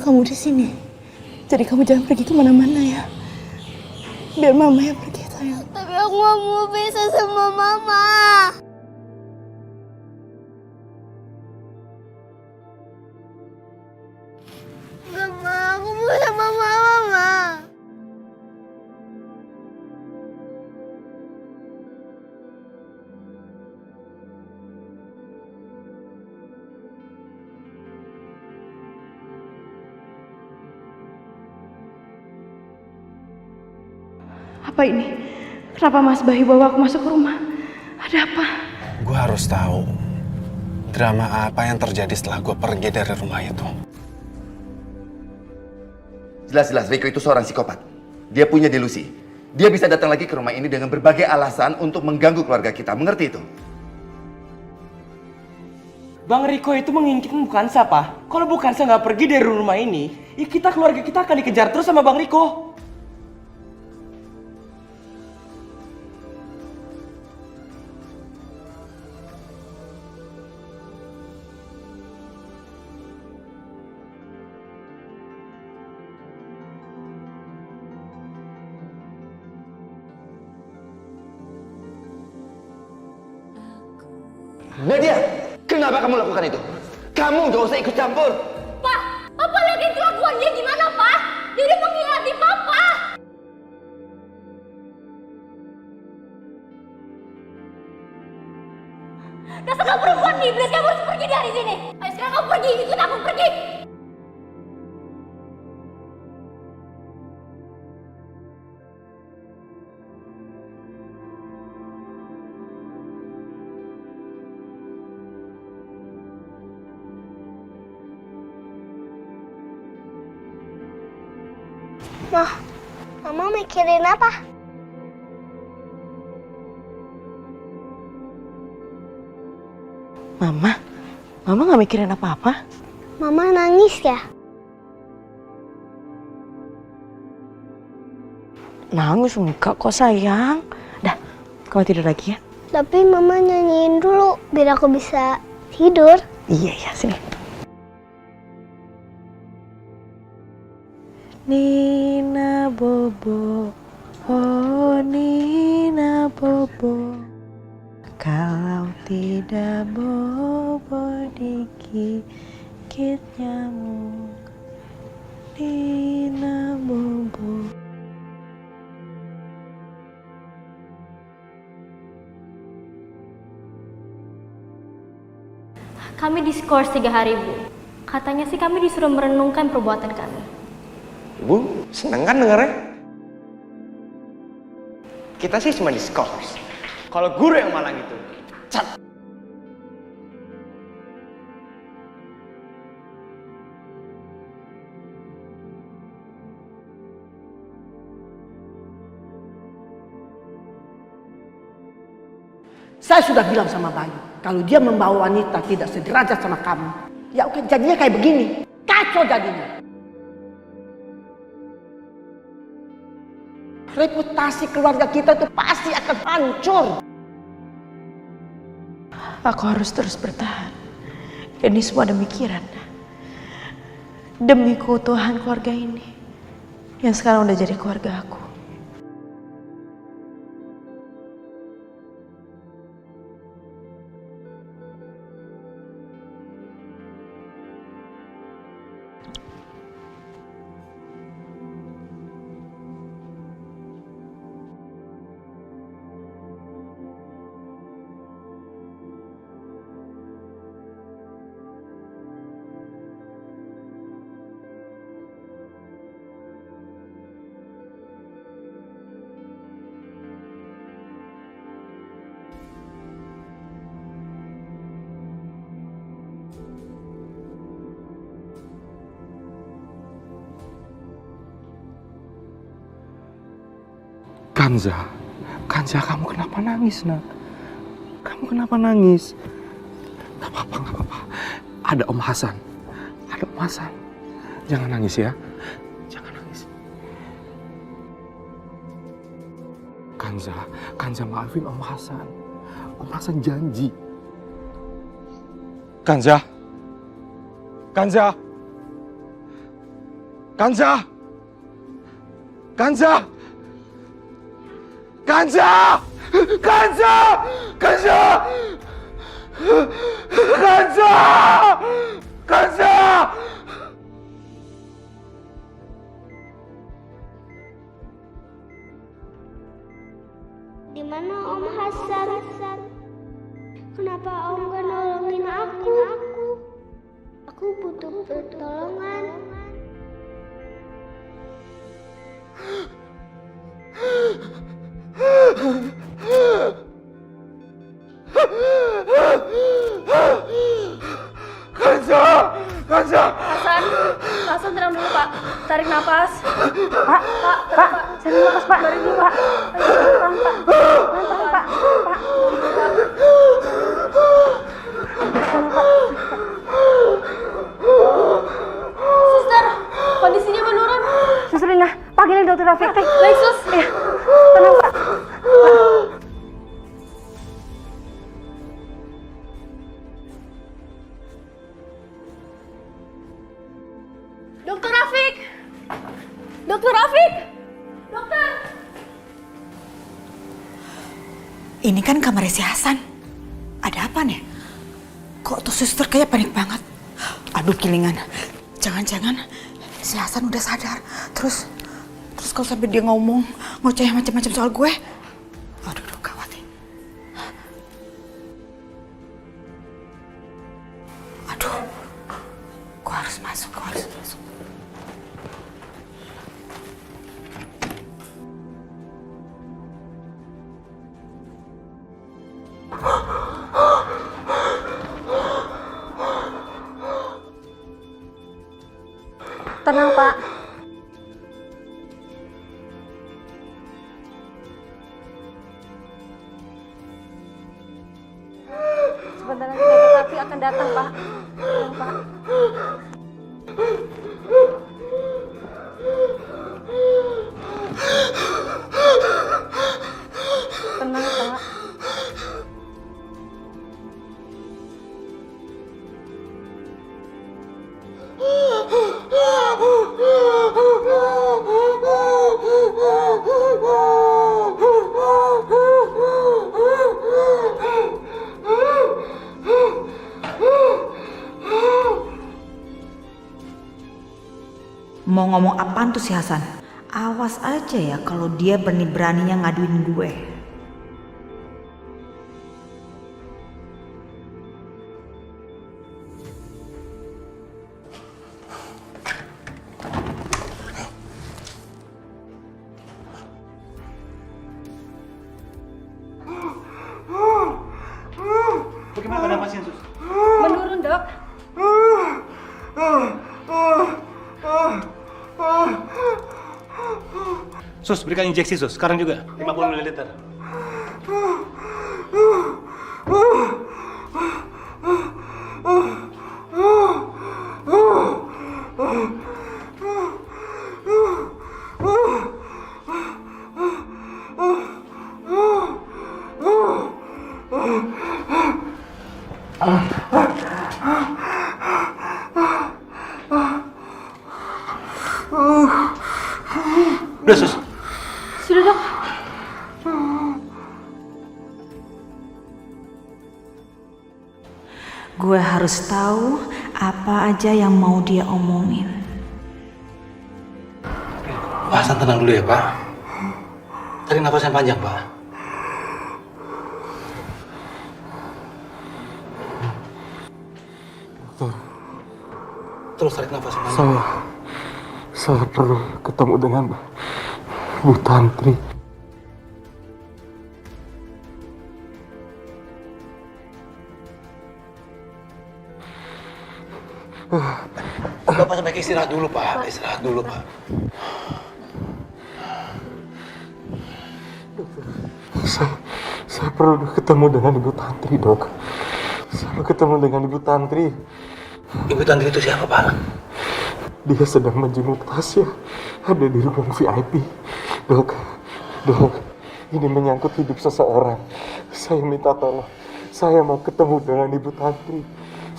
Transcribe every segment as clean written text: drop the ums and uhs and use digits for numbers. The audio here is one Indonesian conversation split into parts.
kamu di sini. Jadi kamu jangan pergi kemana-mana ya. Biar mama yang pergi, sayang. Tapi aku gak mau bisa sama mama. Gak mau, aku mau sama mama. Apa ini? Kenapa Mas Bayu bawa aku masuk ke rumah? Ada apa? Gue harus tahu drama apa yang terjadi setelah gue pergi dari rumah itu. Jelas-jelas Riko itu seorang psikopat. Dia punya delusi. Dia bisa datang lagi ke rumah ini dengan berbagai alasan untuk mengganggu keluarga kita. Mengerti itu? Bang Riko itu menginginkan bukan siapa? Kalau bukan saya nggak pergi dari rumah ini, ya kita keluarga kita akan dikejar terus sama Bang Riko. Nadia, kenapa kamu lakukan itu? Kamu gak usah ikut campur. Pak, Papa lihat kelakuan dia gimana, Pak? Dia udah mengkhianati Papa. Dasar kamu perempuan iblis, kamu harus pergi dari sini. Ayo sekarang kamu pergi, ikut aku pergi. Mama mikirin apa? Mama nggak mikirin apa-apa. Mama nangis ya? Nangis enggak kok sayang. Dah, kamu tidur lagi ya. Tapi Mama nyanyiin dulu biar aku bisa tidur. Iya, sini. Nina Bobo, oh Nina Bobo, kalau tidak bobo digigit nyamuk. Nina Bobo. Kami diskors 3 hari, Bu. Katanya sih kami disuruh merenungkan perbuatan kami. Bu, seneng kan dengarnya? Kita sih cuma diskors. Kalau guru yang malang itu, cat. Saya sudah bilang sama Bayu, kalau dia membawa wanita tidak sederajat sama kamu, ya oke, jadinya kayak begini. Kacau jadinya. Reputasi keluarga kita itu pasti akan hancur. Aku harus terus bertahan. Ini semua demikian. Demi keutuhan keluarga ini. Yang sekarang udah jadi keluarga aku. Kanza, kamu kenapa nangis, nak? Kamu kenapa nangis? Gak apa-apa. Ada Om Hasan. Jangan nangis ya. Jangan nangis. Kanza maafin Om Hasan. Om Hasan janji. Kanza. Kanza! Kanza! Kanza! Kanza! Kanza! Kanza! Kanza! Di mana Om Hasan? Kenapa Om gak nolongin aku? Aku butuh pertolongan. Kanza! Kanza! Hasan tenang dulu Pak, tarik nafas. Pak, tarik nafas Pak, tarik dulu Pak. Pelan Pak. Suster, kondisinya menurun. Suster Lina, panggilin dokter Rafiq. Baik sus. Iya, tenang Pak. Dokter Rafiq! Dokter Rafiq! Dokter! Ini kan kamarnya si Hasan. Ada apa nih? Kok tuh suster kayak panik banget? Aduh kilingan. Jangan-jangan si Hasan udah sadar. Terus kalau sampai dia ngomong ngoceh macam-macam soal gue. Aduh gawat nih. Aduh. Gue harus masuk. Tenang Pak. Sebentar lagi dokter Rafiq akan datang Pak. Tenang Pak. Tenang Pak. Mau ngomong apaan tuh si Hasan? Awas aja ya kalau dia berani-beraninya ngaduin gue. Bagaimana keadaan pasien, Sus? Menurun dok. Sus, berikan injeksi, Sus. Sekarang juga. 50 ml. Udah, Sus. Sudah dok. Gue harus tahu apa aja yang mau dia omongin. Pak Hasan tenang dulu ya, Pak. Tarik nafas yang panjang, Pak. Terus tarik nafas yang panjang. Saya perlu ketemu dengan Bu Tantri. Bapak sebaiknya istirahat dulu, Pak. Istirahat dulu, Pak. Saya perlu ketemu dengan Ibu Tantri, Dok. Saya mau ketemu dengan Ibu Tantri. Ibu Tantri itu siapa, Pak? Dia sedang menjenguk Tasya. Ada di ruang VIP. Dok, ini menyangkut hidup seseorang. Saya minta tolong. Saya mau ketemu dengan Ibu Tantri.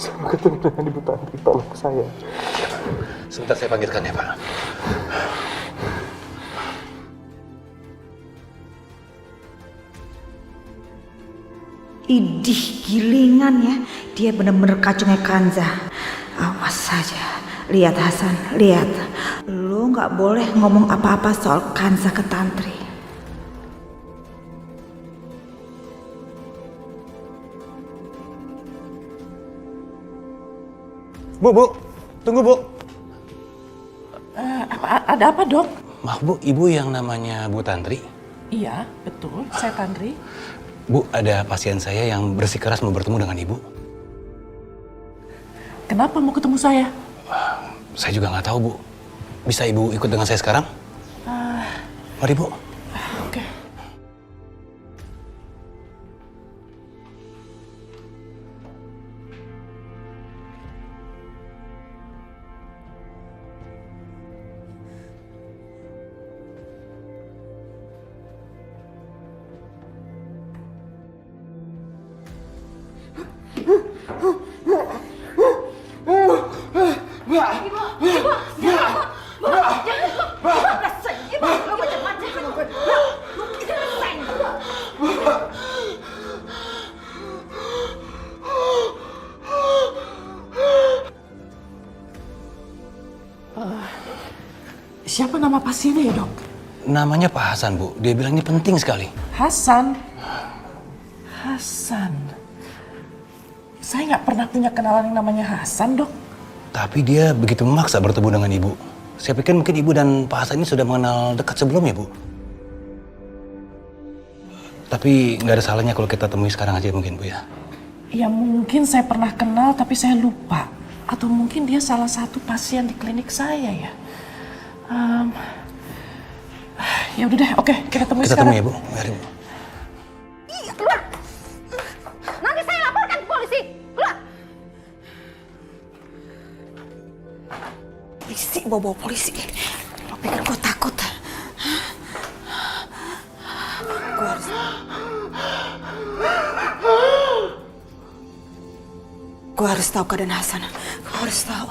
Saya mau ketemu dengan Ibu Tantri. Tolong saya. Sebentar saya panggilkan ya, Pak. Idih, gilingan ya. Dia bener-bener kacungnya Kanza. Awas saja. Lihat Hasan, lihat. Lo nggak boleh ngomong apa-apa soal Kanza ke Tantri. Bu, tunggu Bu. Ada apa, Dok? Maaf Bu, Ibu yang namanya Bu Tantri? Iya, betul. Saya Tantri. Bu, ada pasien saya yang bersikeras mau bertemu dengan Ibu. Kenapa mau ketemu saya? Saya juga nggak tahu Bu. Bisa Ibu ikut dengan saya sekarang? Mari Bu. Oke. Siapa nama pasiennya ya, Dok? Namanya Pak Hasan Bu. Dia bilang ini penting sekali. Hasan. Saya nggak pernah punya kenalan yang namanya Hasan, Dok. Tapi dia begitu memaksa bertemu dengan Ibu. Saya pikir mungkin Ibu dan Pak Hasan ini sudah mengenal dekat sebelumnya Bu. Tapi nggak ada salahnya kalau kita temui sekarang aja mungkin Bu ya. Ya mungkin saya pernah kenal tapi saya lupa. Atau mungkin dia salah satu pasien di klinik saya ya. Ya udah deh, oke, kita temui Kita sekarang. temui ya Bu, mari Bu. Iya, keluar. Nanti saya laporkan ke polisi. Keluar. Polisi, bawa polisi. Lo pikir gue takut? Gue harus tahu keadaan Hasan. Gue harus tahu.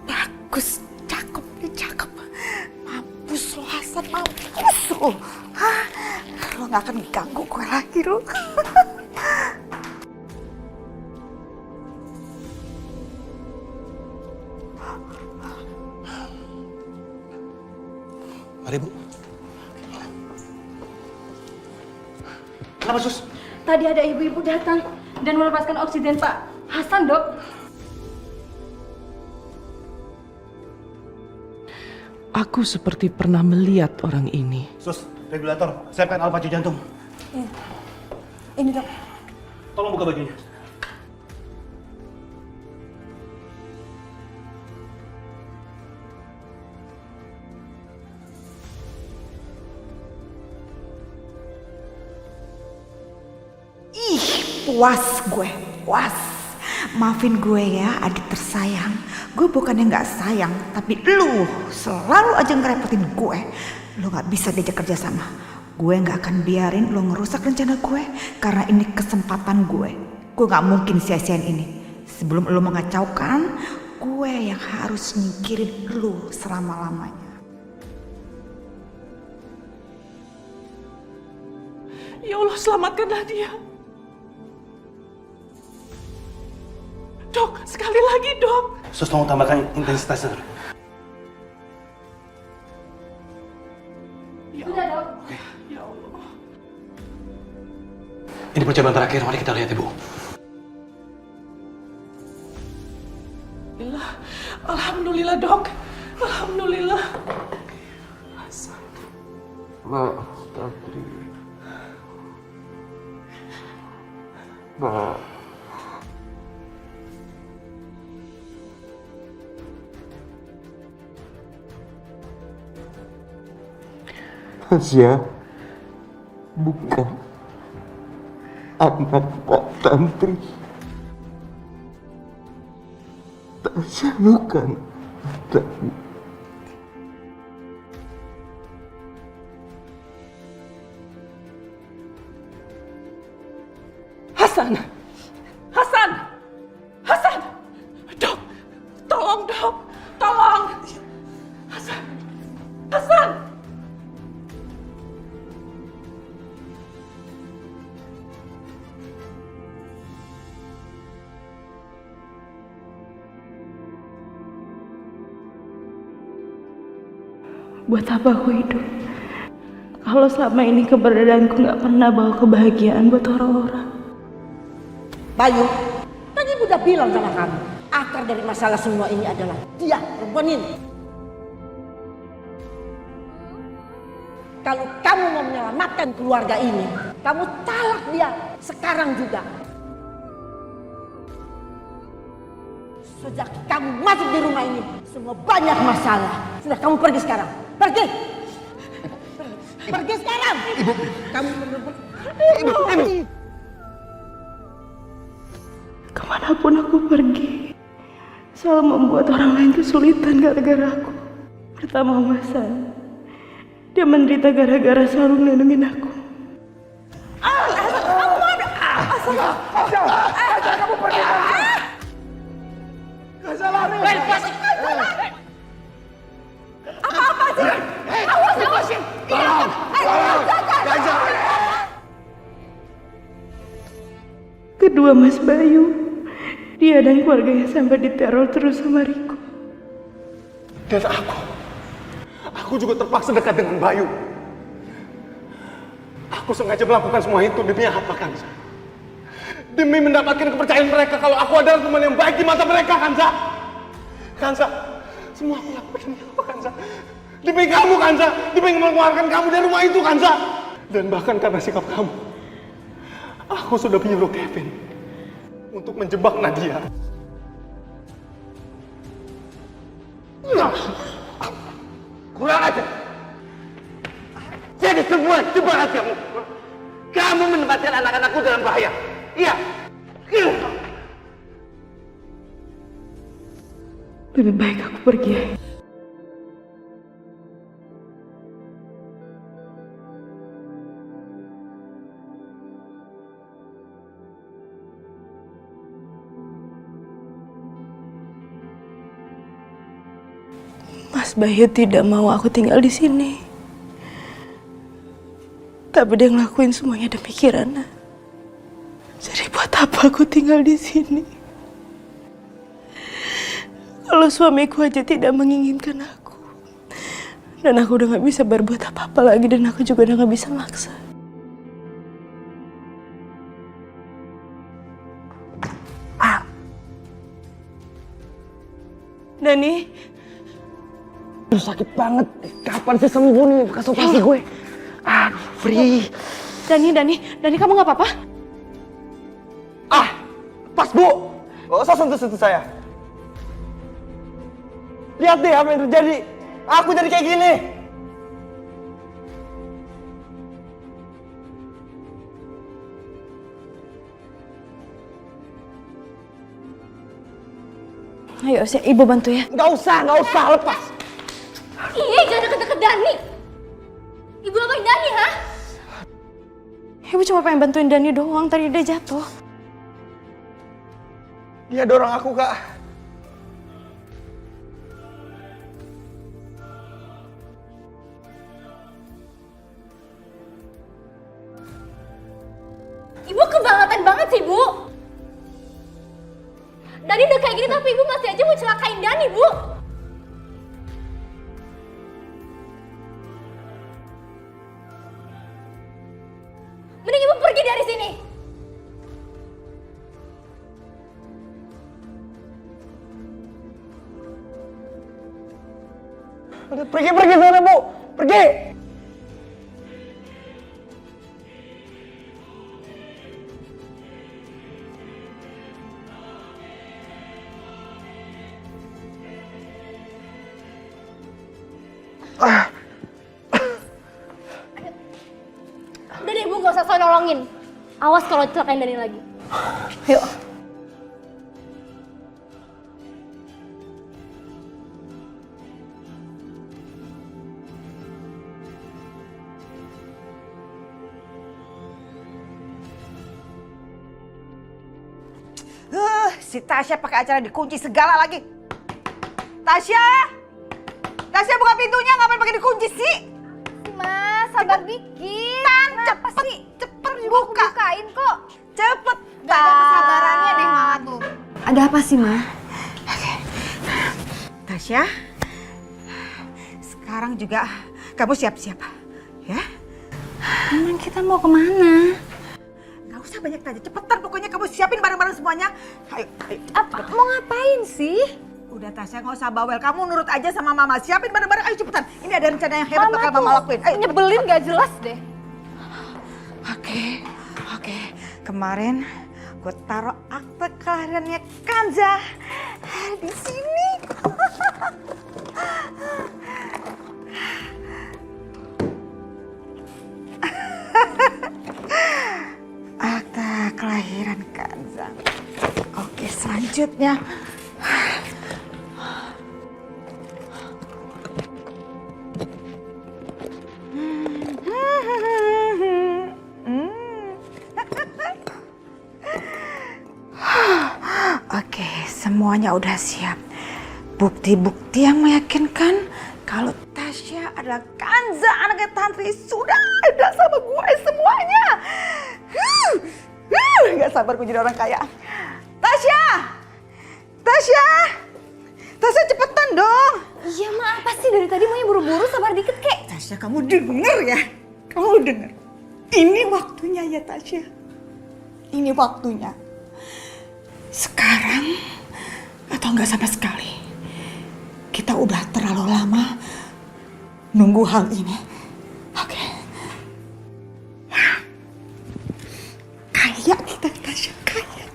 Bagus, cakep nih, cakep. Mampus lo Hasan, mampus lo. Hah? Lo gak akan ganggu gue lagi lo. Mari Bu. Kenapa Sus? Tadi ada ibu-ibu datang dan melepaskan oksigen Pak Hasan, Dok. Aku seperti pernah melihat orang ini. Sus, regulator, siapkan alat pacu jantung. Ini Dok. Tolong buka bajunya. Ih, puas gue, puas. Maafin gue ya, adik tersayang. Gue bukannya nggak sayang, tapi lu selalu aja ngerepotin gue. Lu nggak bisa diajak kerja sama. Gue nggak akan biarin lu ngerusak rencana gue, karena ini kesempatan gue. Gue nggak mungkin sia-siain ini. Sebelum lu mengacaukan, gue yang harus nyingkirin lu selama-lamanya. Ya Allah, selamatkanlah dia. Dok, sekali lagi dok. Sus, tolong tambahkan intensitasnya. Sudah, Dok. Ya Allah. Ini percobaan terakhir, mari kita lihat Ibu. Alhamdulillah dok. Alhamdulillah. Mbak Tantri. Mbak. Tasya bukan anak Pak Tantri. Tasya bukan anak. Hasan! Hasan! Hasan! Dok! Tolong, Dok! Tolong! Hasan! Hasan! Buat apa aku hidup? Kalau selama ini keberadaanku gak pernah bawa kebahagiaan buat orang-orang. Bayu, tadi ibu udah bilang sama kamu, akar dari masalah semua ini adalah dia, perempuan ini. Kalau kamu mau menyelamatkan keluarga ini, kamu talak dia sekarang juga. Sejak kamu masuk di rumah ini, semua banyak masalah. Sudah, kamu pergi sekarang. Pergi! Pergi sekarang! Ibu! Kamu benar-benar... Ibu! Kemanapun aku pergi, selalu membuat orang lain kesulitan gara-gara aku. Pertama Hasan, dia menderita gara-gara selalu melindungi aku. Kamu pergi! Gak salah nih! Apa-apa sih? Awas, awas! Tolong! Kedua Mas Bayu, dia dan keluarganya sampai diteror terus sama Riko. Dan aku juga terpaksa dekat dengan Bayu. Aku sengaja melakukan semua itu demi apa, Kansa? Demi mendapatkan kepercayaan mereka kalau aku adalah teman yang baik di mata mereka, Kansa. Kansa, semua aku lakukan demi apa, Kansa? Demi kamu, Kansa. Demi mengeluarkan kamu dari rumah itu, Kansa. Dan bahkan karena sikap kamu, aku sudah menyuruh Kevin untuk menjebak Nadia. Kurang ajar! Jadi semua jebakan kamu. Kamu menempatkan anak-anakku dalam bahaya. Iya. Lebih baik aku pergi. Mas Bayu tidak mau aku tinggal di sini. Tapi dia ngelakuin semuanya demi Kirana. Jadi buat apa aku tinggal di sini? Kalau suamiku aja tidak menginginkan aku. Dan aku udah gak bisa berbuat apa-apa lagi. Dan aku juga udah gak bisa maksa. Dani. Aduh, sakit banget. Kapan sih sembuh nih bekas operasi gue? Aduh, Free. Dani, kamu gak apa-apa? Pas, Bu. Gak usah sentuh-sentuh saya. Lihat deh apa yang terjadi. Aku jadi kayak gini. Ayo, Ibu bantu ya. Gak usah, lepas. Iya, jangan deket-deket Dani. Ibu ngapain Dani, ha? Ibu cuma pengen bantuin Dani doang, tadi dia jatuh. Dia dorong aku, Kak. Ibu kebangetan banget sih, Bu. Dani udah kayak gini tapi Ibu masih aja mau celakain Dani, Bu. Mending Ibu pergi dari sini. Pergi sana, Bu. Pergi. tolongin. Awas kalau celakain Dani lagi. Yuk. Si Tasya pakai acara dikunci segala lagi. Tasya! Tasya buka pintunya, ngapain pakai dikunci sih? Mas, sabar dikit. Cepet sih, cepet buka. Bukain kok. Cepet. Gak ada kesabarannya deh Mama tuh. Ada apa sih, Ma? Tasya, sekarang juga kamu siap-siap, ya? Emang kita mau kemana? Gak usah banyak tanya, cepetan pokoknya kamu siapin barang-barang semuanya. Ayo, ayo. Apa? Mau ngapain sih? Udah Tasya, gak usah bawel, kamu nurut aja sama Mama. Siapin barang-barang, ayo cepetan. Ini ada rencana yang hebat bakal Mama lakuin. Ayo, Nyebelin gak jelas deh. Oke. Kemarin gue taruh akte kelahirannya Kanza di sini. Akte kelahiran Kanza. Oke, selanjutnya. Oke, semuanya udah siap. Bukti-bukti yang meyakinkan kalau Tasya adalah Kanza, anaknya Tantri, sudah ada sama gue semuanya. Gak sabar gue jadi orang kaya. Tasya! Tasya cepetan dong. Iya Ma, apa sih dari tadi maunya buru-buru, sabar dikit kek. Tasya, kamu denger ya? Kamu denger. Ini waktunya ya Tasya. Ini waktunya. Sekarang atau enggak sama sekali. Kita udah terlalu lama nunggu hal ini. Oke. Kaya kita Tasya, kaya.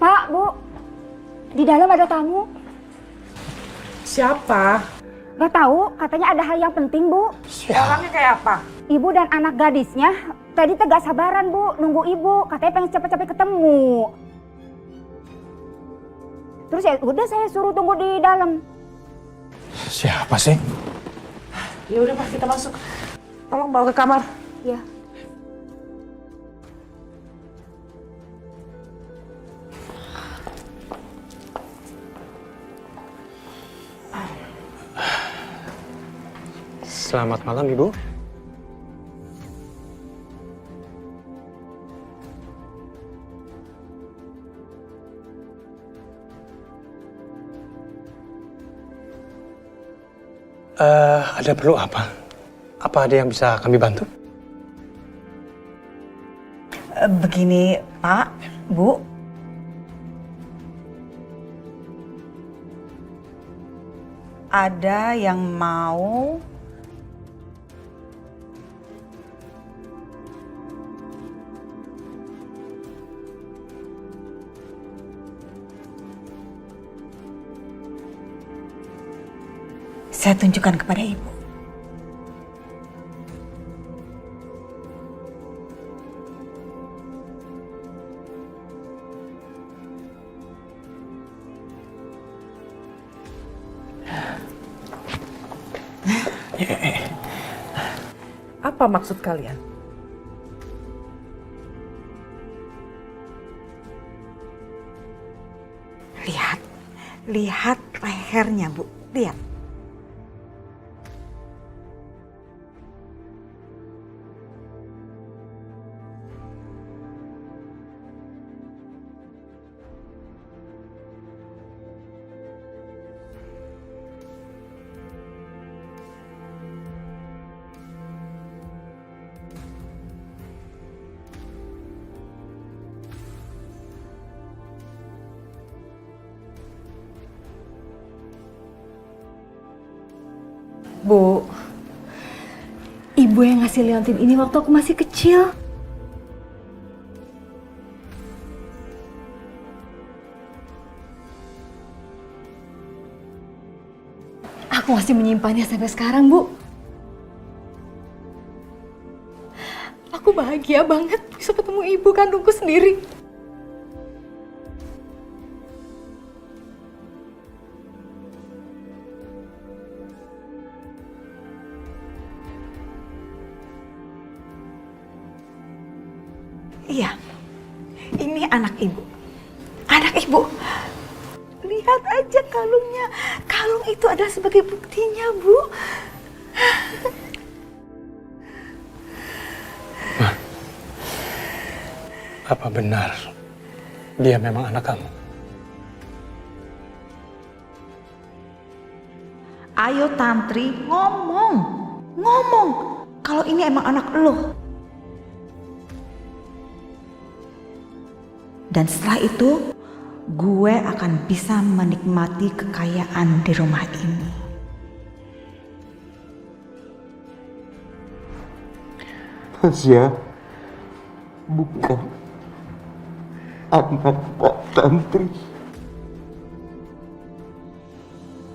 Pak, Bu. Di dalam ada tamu. Siapa? Gak tahu, katanya ada hal yang penting, Bu. Orangnya kayak apa? Ibu dan anak gadisnya tadi gak sabaran, Bu, nunggu Ibu. Katanya pengen cepet-cepet ketemu. Terus ya udah saya suruh tunggu di dalam. Siapa sih? Ya udah Pak, kita masuk. Tolong bawa ke kamar. Ya. Selamat malam, Ibu. Ada perlu apa? Apa ada yang bisa kami bantu? Begini, Pak, Bu. Ada yang mau saya tunjukkan kepada Ibu. Apa maksud kalian? Lihat lehernya, Bu. Lihat. ibu yang ngasih liontin ini waktu aku masih kecil. Aku masih menyimpannya sampai sekarang, Bu. Aku bahagia banget bisa ketemu ibu kandungku sendiri. Iya, ini anak ibu. Anak ibu. Lihat aja kalungnya. Kalung itu adalah sebagai buktinya, Bu. Ma, apa benar dia memang anak kamu? Ayo Tantri, ngomong. Ngomong. Kalau ini emang anak lo. Dan setelah itu, gue akan bisa menikmati kekayaan di rumah ini. Tasya bukan anak Pak Tantri.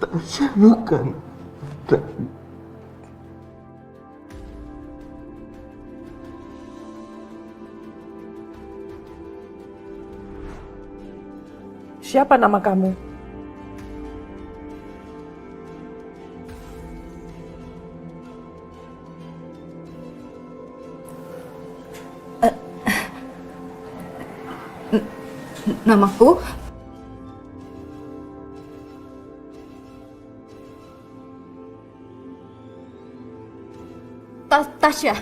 Tasya bukan. Siapa nama kamu? Namaku? Tasya.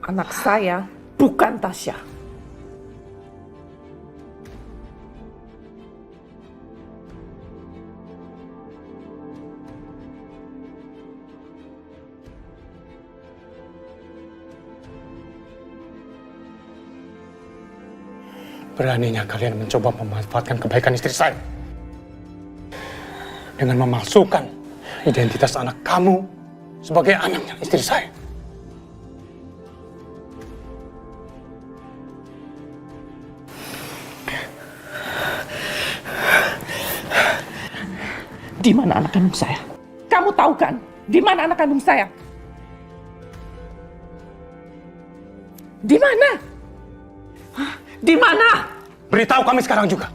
Anak saya bukan Tasya. Beraninya kalian mencoba memanfaatkan kebaikan istri saya dengan memalsukan identitas anak kamu sebagai anaknya istri saya. Di mana anak kandung saya? Kamu tahu kan? Di mana anak kandung saya? Di mana? Di mana? Beritahu kami sekarang juga.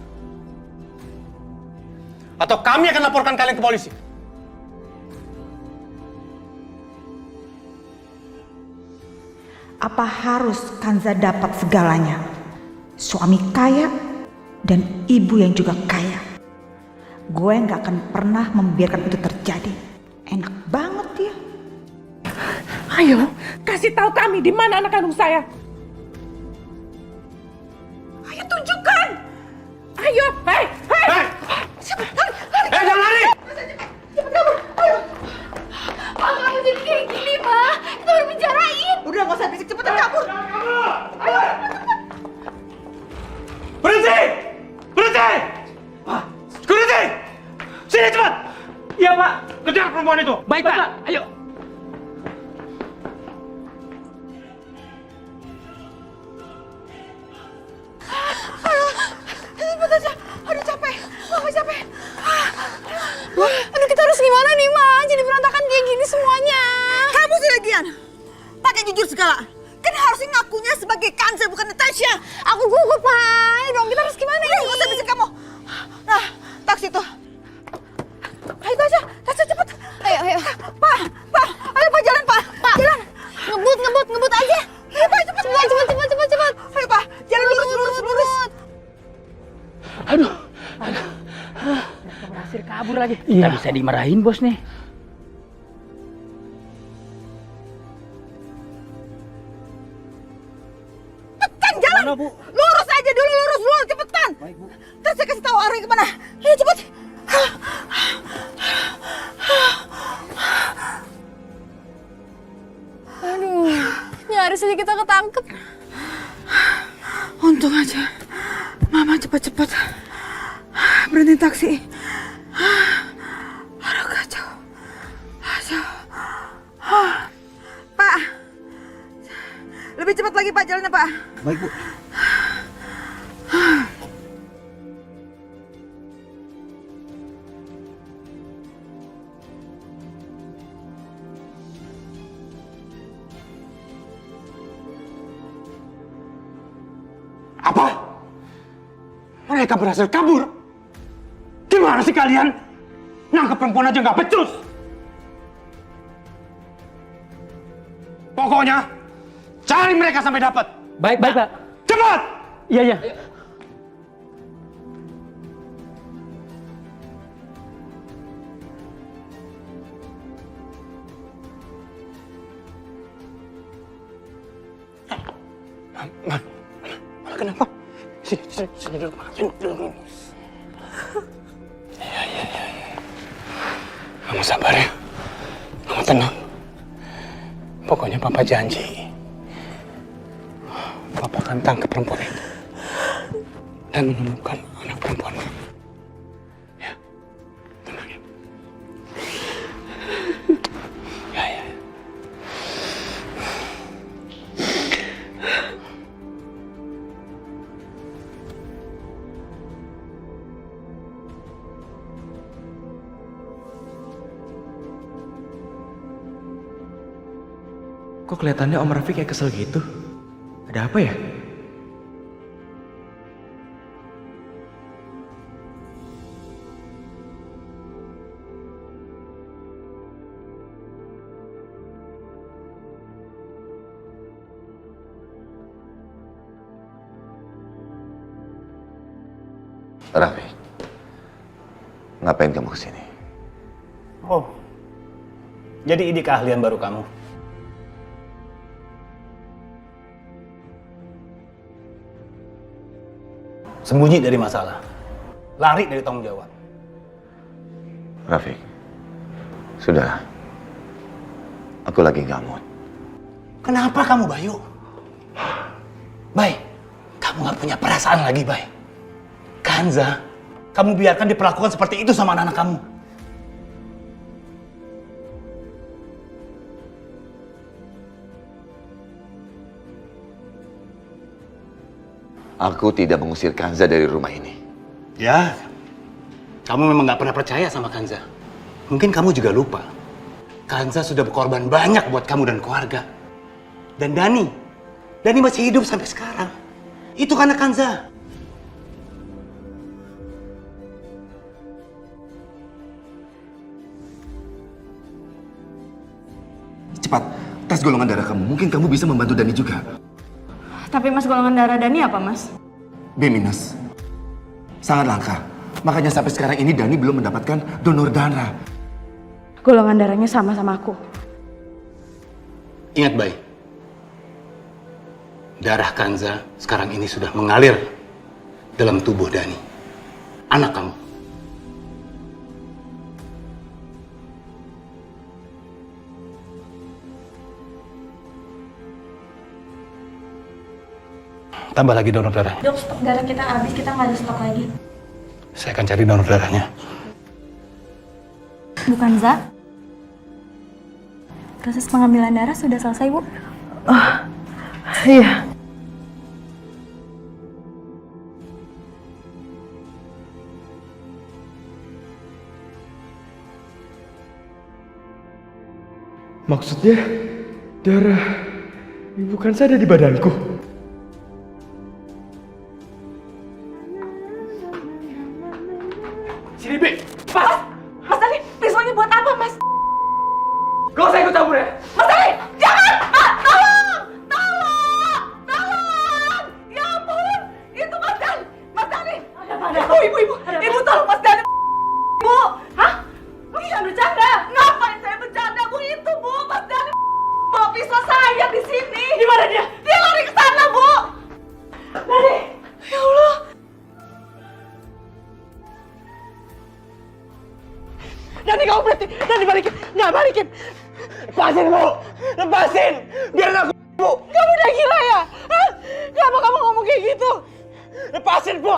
Atau kami akan laporkan kalian ke polisi. Apa harus Kanza dapat segalanya? Suami kaya dan ibu yang juga kaya. Gue gak akan pernah membiarkan itu terjadi. Enak banget ya. Ayo, kasih tahu kami di mana anak kandung saya. Ayo tunjukkan. Ayo, hei. Jangan lari. Pak, kamu jadi kayak gini, Pak. Kita harus penjarain. Udah gak usah bisik, cepetan kabur. Ayo. Berhenti. Berhenti. Security. Sini cepat. Iya, Pak. Kejar perempuan itu. Baik, Pak. Ayo. Aduh capek. Mama capek. Aduh, kita harus gimana nih, Ma? Jadi berantakan kayak gini semuanya. Kamu sih lagian. Pakai jujur segala. Kan harusnya ngakunya sebagai Kanza bukan Natasha. Aku gugup, Pak. Ayo dong, kita harus gimana Udah, ini? gak usah bisik kamu. Nah, Aduh. Mereka berhasil kabur lagi. Kita bisa dimarahin bos nih. Cepetan jalan. Mana, Bu? Lurus aja dulu, lurus cepetan. Baik, Bu. Terus saya kasih tahu arahnya kemana. Ayo cepet. Aduh, nyaris aja kita ketangkep. Untung aja Mama cepat-cepat berhenti taksi. Aduh kacau. Pak, lebih cepat lagi Pak jalannya Pak. Baik, Bu. Apa? Mereka berhasil kabur? Gimana sih kalian? Nangkep perempuan aja nggak becus. Pokoknya cari mereka sampai dapat. Baik, Pak. Cepat! Iya. Kenapa? Sini dulu. Iya. Kamu sabar ya. Kamu tenang. Pokoknya Papa janji. Papa akan tangkap perempuan itu. Dan menemukan anak perempuan kamu. Ya. Tenang ya. Ya. Kok kelihatannya Om Rafiq kayak kesel gitu? Ada apa ya? Rafiq, ngapain kamu kesini? Oh, jadi ini keahlian baru kamu? Sembunyi dari masalah, lari dari tanggung jawab. Rafiq, sudah. Aku lagi nggak mood. Kenapa kamu, Bayu? Bay, kamu nggak punya perasaan lagi, Bay. Kanza, kamu biarkan diperlakukan seperti itu sama anak-anak kamu. Aku tidak mengusir Kanza dari rumah ini. Ya, kamu memang nggak pernah percaya sama Kanza. Mungkin kamu juga lupa. Kanza sudah berkorban banyak buat kamu dan keluarga. Dan Dani masih hidup sampai sekarang. Itu karena Kanza. Cepat, tes golongan darah kamu. Mungkin kamu bisa membantu Dani juga. Tapi Mas, golongan darah Dani apa, Mas? B-. Sangat langka. Makanya sampai sekarang ini Dani belum mendapatkan donor darah. Golongan darahnya sama aku. Ingat, Bay. Darah Kanza sekarang ini sudah mengalir dalam tubuh Dani. Anak kamu. Tambah lagi donor darah. Dok, stok darah kita habis, kita nggak ada stok lagi. Saya akan cari donor darahnya. Bukan, Za? Proses pengambilan darah sudah selesai, Bu. Oh, iya. Maksudnya, darah Ibu Kanza ada di badanku? Sini, Bi. Mas! Mas Dani, pisaunya buat apa, Mas? Gak usah ikut campur ya? Mas Dani! Jangan! Mas! Tolong! Ya ampun! Itu Mas Dani! Mas Dani! Ibu tolong Mas Dani. Bu, hah? Kamu jangan bercanda. Ngapain saya bercanda, Bu? Itu, Bu, Mas Dani bawa pisau saya di sini. Di mana dia? Dia lari ke sana, Bu. Dani, ya Allah. Dani, kamu berhenti. Dani, balikin. Nggak, balikin. Lepasin, Bu! Lepasin! Biarin aku, Bu! Kamu udah gila ya? Hah? Kenapa kamu ngomong kayak gitu? Lepasin, Bu!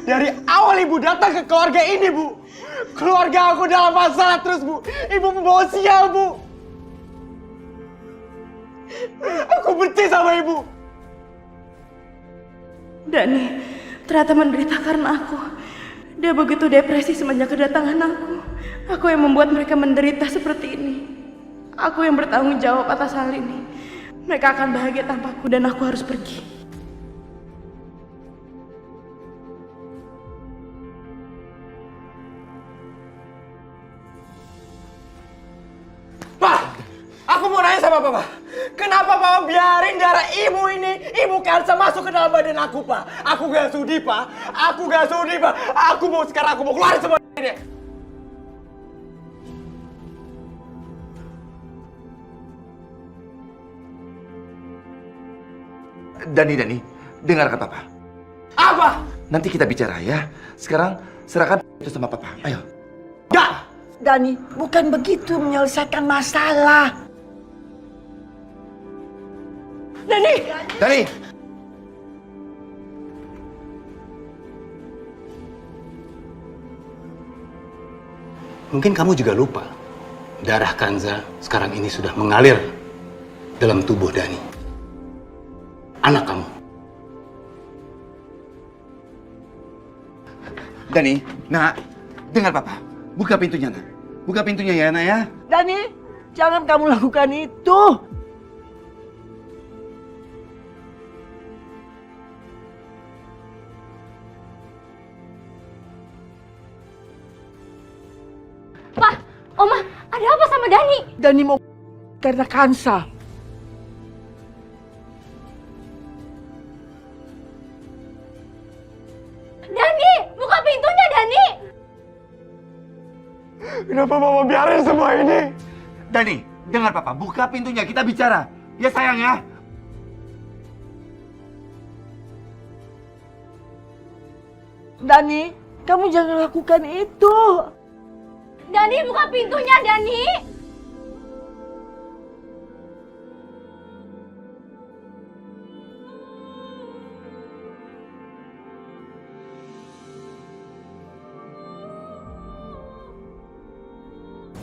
Dari awal Ibu datang ke keluarga ini, Bu. Keluarga aku dalam masalah terus, Bu. Ibu membawa sial, Bu. Aku benci sama Ibu. Dani ternyata menderita karena aku. Dia begitu depresi semenjak kedatangan aku. Aku yang membuat mereka menderita seperti ini. Aku yang bertanggung jawab atas hal ini. Mereka akan bahagia tanpaku dan aku harus pergi. Pak! Aku mau nanya sama Papa. Kenapa Papa biarin darah ibu ini, Ibu Kansa masuk ke dalam badan aku, Pak? Aku gak sudi, Pak. Aku gak sudi, Pak. Aku mau keluar semua ini. Dani, dengarkan Papa. Apa? Nanti kita bicara ya. Sekarang serahkan itu sama Papa. Ayo. Gak! Dani, bukan begitu menyelesaikan masalah. Dani! Mungkin kamu juga lupa, darah Kanza sekarang ini sudah mengalir dalam tubuh Dani. Anak kamu. Dani, nak, dengar Papa. Buka pintunya, nak. Buka pintunya ya, nak ya. Dani, jangan kamu lakukan itu. Pak, Oma, ada apa sama Dani? Dani mau karena Kansa. Dani, buka pintunya, Dani. Kenapa Mama biarin semua ini? Dani, dengar Papa. Buka pintunya, kita bicara. Ya sayang ya. Dani, kamu jangan lakukan itu. Dani, buka pintunya, Dani.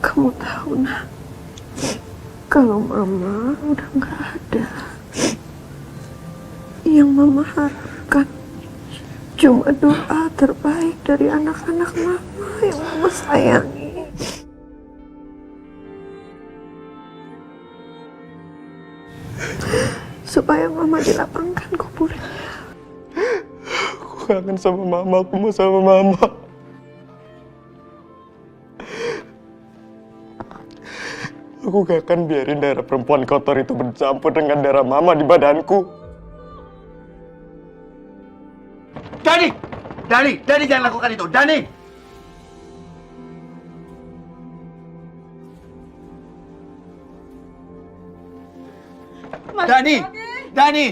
Kamu tahu, nak, kalau Mama udah nggak ada, yang Mama harapkan cuma doa terbaik dari anak-anak Mama yang Mama sayangi. Supaya Mama dilapangkan kuburnya. Aku kangen sama Mama, aku mau sama Mama. Aku gak akan biarin darah perempuan kotor itu bercampur dengan darah Mama di badanku. Dani! Dani jangan lakukan itu. Dani! Mas, Dani!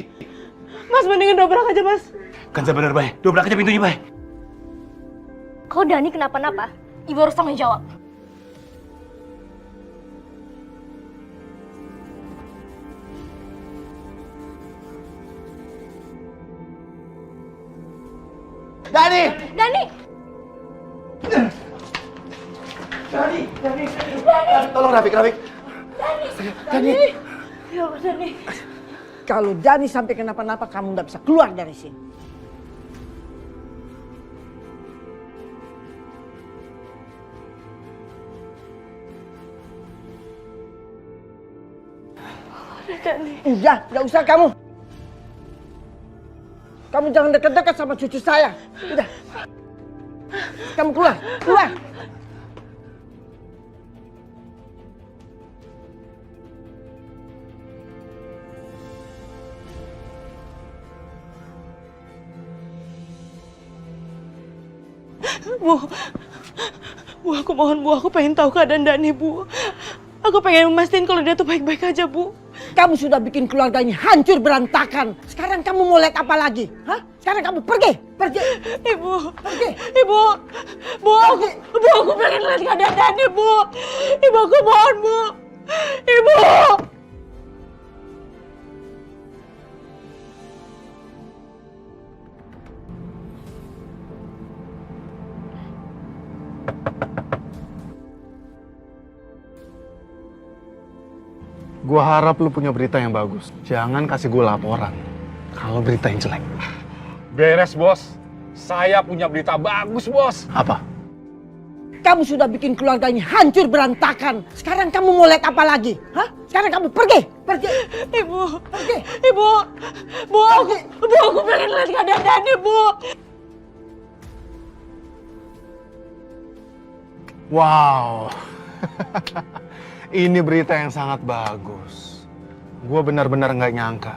Mas, mendingan dobrak aja, Mas. Kanza bener, Bay. Dobrak aja pintunya, Bay. Kalau Dani kenapa-napa, Ibu harus tanggung jawab. Dani! Tolong Rafiq. Dani. Ya Allah, Dani. Kalau Dani sampai kenapa-napa, kamu nggak bisa keluar dari sini. Udah, nggak usah kamu. Kamu jangan dekat-dekat sama cucu saya. Udah. Kamu keluar. Bu, aku mohon Bu, aku pengen tahu keadaan Dani Bu. Aku pengen memastikan kalau dia tuh baik-baik aja Bu. Kamu sudah bikin keluarganya hancur berantakan. Sekarang kamu mau lihat apa lagi? Hah? Sekarang kamu pergi, pergi. Ibu, pergi. Ibu, aku pengen lihat keadaan Dani Bu. Ibu, aku mohon Bu. Ibu. Gua harap lu punya berita yang bagus. Jangan kasih gue laporan kalau berita yang jelek. Beres, Bos. Saya punya berita bagus, Bos. Apa? Kamu sudah bikin keluarganya hancur berantakan. Sekarang kamu mau lihat apa lagi? Hah? Sekarang kamu pergi, pergi. Ibu, pergi. Ibu, aku pengen lihat keadaan Dani Bu. Wow. Ini berita yang sangat bagus. Gue benar-benar nggak nyangka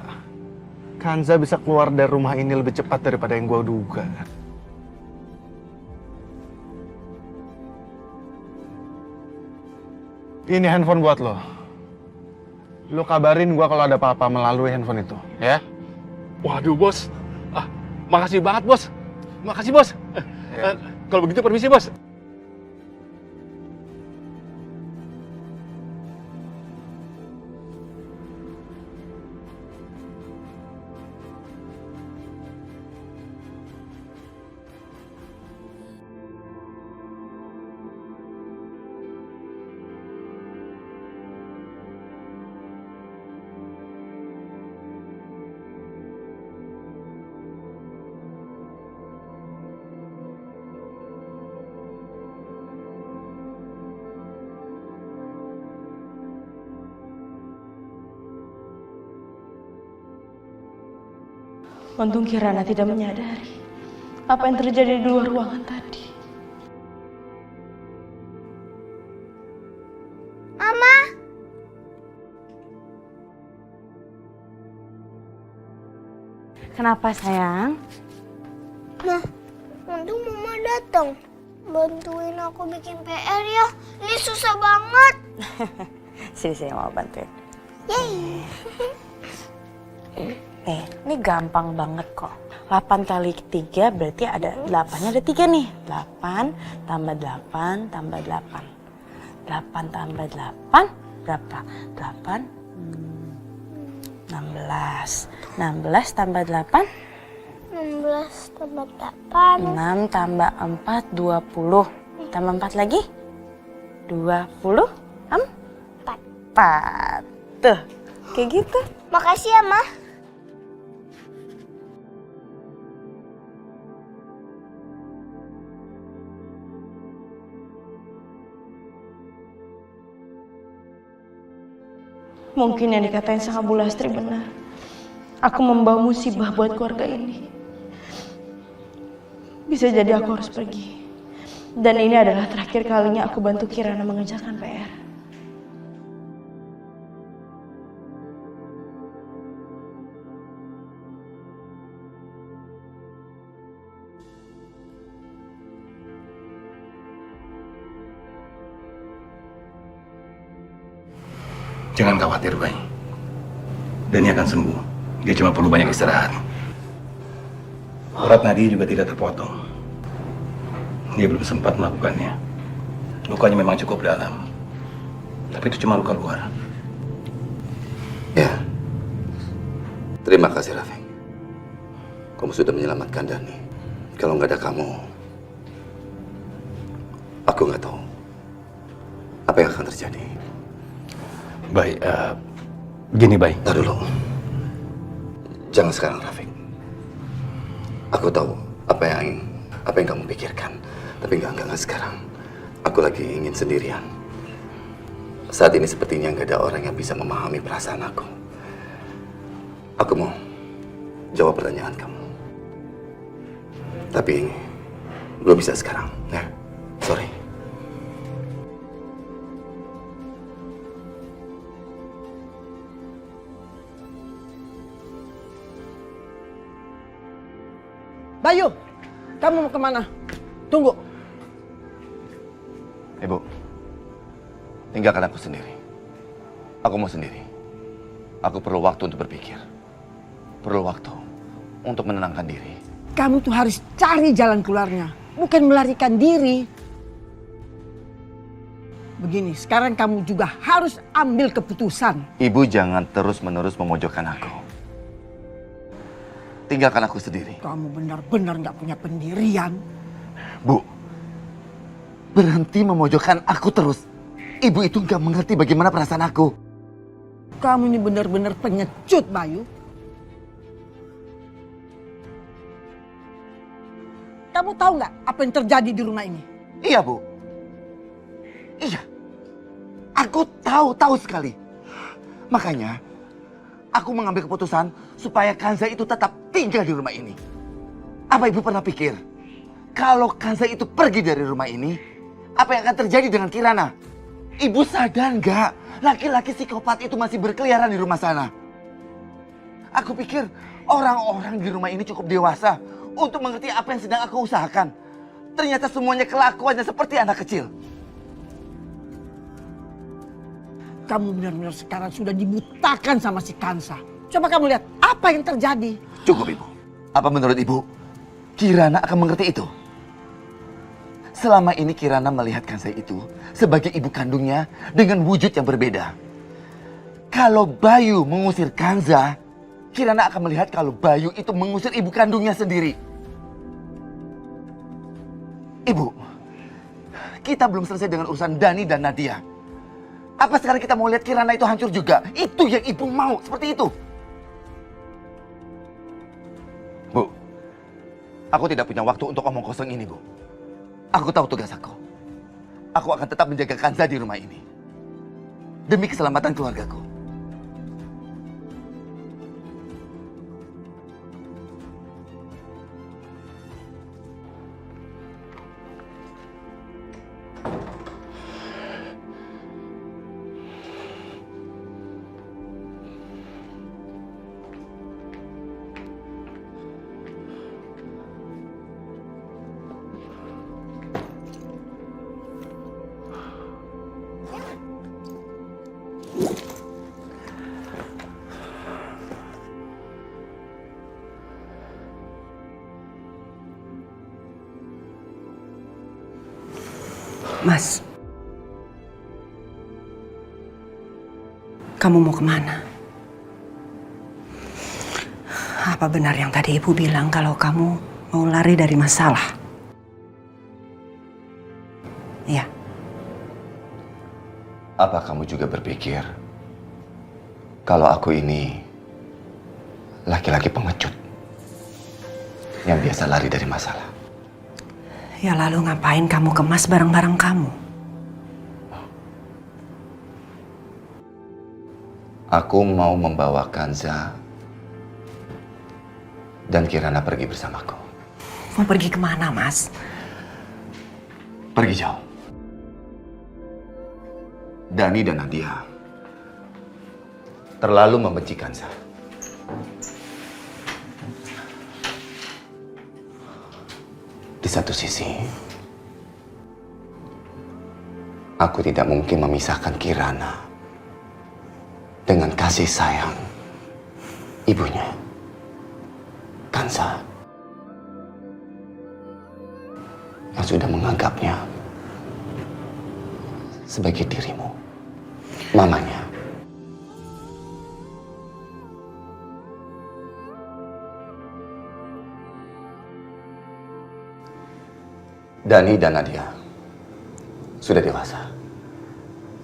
Kanza bisa keluar dari rumah ini lebih cepat daripada yang gue duga. Ini handphone buat lo. Lo kabarin gue kalau ada apa-apa melalui handphone itu, ya? Waduh, Bos. Makasih banget, Bos. Makasih, Bos. Kalau begitu permisi, Bos. Untung Kirana tidak menyadari apa yang terjadi di luar ruangan tadi. Mama. Kenapa sayang? Nah, untung Mama datang. Bantuin aku bikin PR ya. Ini susah banget. Sini saya mau bantuin. Yeay. Ini gampang banget kok. 8 kali 3 berarti ada 8-nya ada 3 nih. 8 tambah 8 tambah 8. 8 tambah 8 berapa? 8 16. 16 tambah 8? 16 tambah 8. 6 tambah 4 20. Tambah 4 lagi? 20 4. Tuh, kayak gitu. Makasih ya, Ma. Mungkin yang dikatain sama Bu Lastri benar. Aku membawa musibah buat keluarga ini. Bisa jadi aku harus pergi. Dan ini adalah terakhir kalinya aku bantu Kirana mengerjakan PR. Jangan khawatir, Bay. Dani akan sembuh. Dia cuma perlu banyak istirahat. Urat nadi juga tidak terpotong. Dia belum sempat melakukannya. Lukanya memang cukup dalam. Tapi itu cuma luka luar. Ya. Terima kasih, Rafiq. Kamu sudah menyelamatkan Dani. Kalau nggak ada kamu, aku nggak tahu apa yang akan terjadi. Baik, gini, Bay. Tahan dulu. Jangan sekarang, Rafiq. Aku tahu apa yang kamu pikirkan. Tapi enggak sekarang. Aku lagi ingin sendirian. Saat ini sepertinya nggak ada orang yang bisa memahami perasaan aku. Aku mau jawab pertanyaan kamu. Tapi belum bisa sekarang, ya. Sorry. Bayu, kamu mau kemana? Tunggu. Ibu, tinggalkan aku sendiri. Aku mau sendiri. Aku perlu waktu untuk berpikir. Perlu waktu untuk menenangkan diri. Kamu tuh harus cari jalan keluarnya, bukan melarikan diri. Begini, sekarang kamu juga harus ambil keputusan. Ibu jangan terus-menerus memojokkan aku. Tinggalkan aku sendiri. Kamu benar-benar nggak punya pendirian. Bu, berhenti memojokkan aku terus. Ibu itu nggak mengerti bagaimana perasaan aku. Kamu ini benar-benar pengecut, Bayu. Kamu tahu nggak apa yang terjadi di rumah ini? Iya, Bu. Iya. Aku tahu sekali. Makanya, aku mengambil keputusan supaya Kanza itu tetap tinggal di rumah ini. Apa Ibu pernah pikir? Kalau Kanza itu pergi dari rumah ini, apa yang akan terjadi dengan Kirana? Ibu sadar nggak? Laki-laki psikopat itu masih berkeliaran di rumah sana. Aku pikir orang-orang di rumah ini cukup dewasa untuk mengerti apa yang sedang aku usahakan. Ternyata semuanya kelakuannya seperti anak kecil. Kamu benar-benar sekarang sudah dibutakan sama si Kansa. Coba kamu lihat apa yang terjadi. Cukup, Ibu. Apa menurut Ibu, Kirana akan mengerti itu? Selama ini Kirana melihat Kansa itu sebagai ibu kandungnya dengan wujud yang berbeda. Kalau Bayu mengusir Kanza, Kirana akan melihat kalau Bayu itu mengusir ibu kandungnya sendiri. Ibu, kita belum selesai dengan urusan Dani dan Nadia. Apa sekarang kita mau lihat Kirana itu hancur juga? Itu yang Ibu mau, seperti itu. Bu, aku tidak punya waktu untuk omong kosong ini, Bu. Aku tahu tugas aku. Aku akan tetap menjaga Kanza di rumah ini. Demi keselamatan keluargaku. Mas, kamu mau kemana? Apa benar yang tadi Ibu bilang kalau kamu mau lari dari masalah? Iya. Apa kamu juga berpikir kalau aku ini laki-laki pengecut yang biasa lari dari masalah? Ya lalu ngapain kamu kemas barang-barang kamu? Aku mau membawa Kanza dan Kirana pergi bersamaku. Mau pergi kemana, Mas? Pergi jauh. Dani dan Nadia terlalu membenci Kanza. Di satu sisi, aku tidak mungkin memisahkan Kirana dengan kasih sayang ibunya, Kanza, yang sudah menganggapnya sebagai dirimu, mamanya. Dani dan Nadia sudah dewasa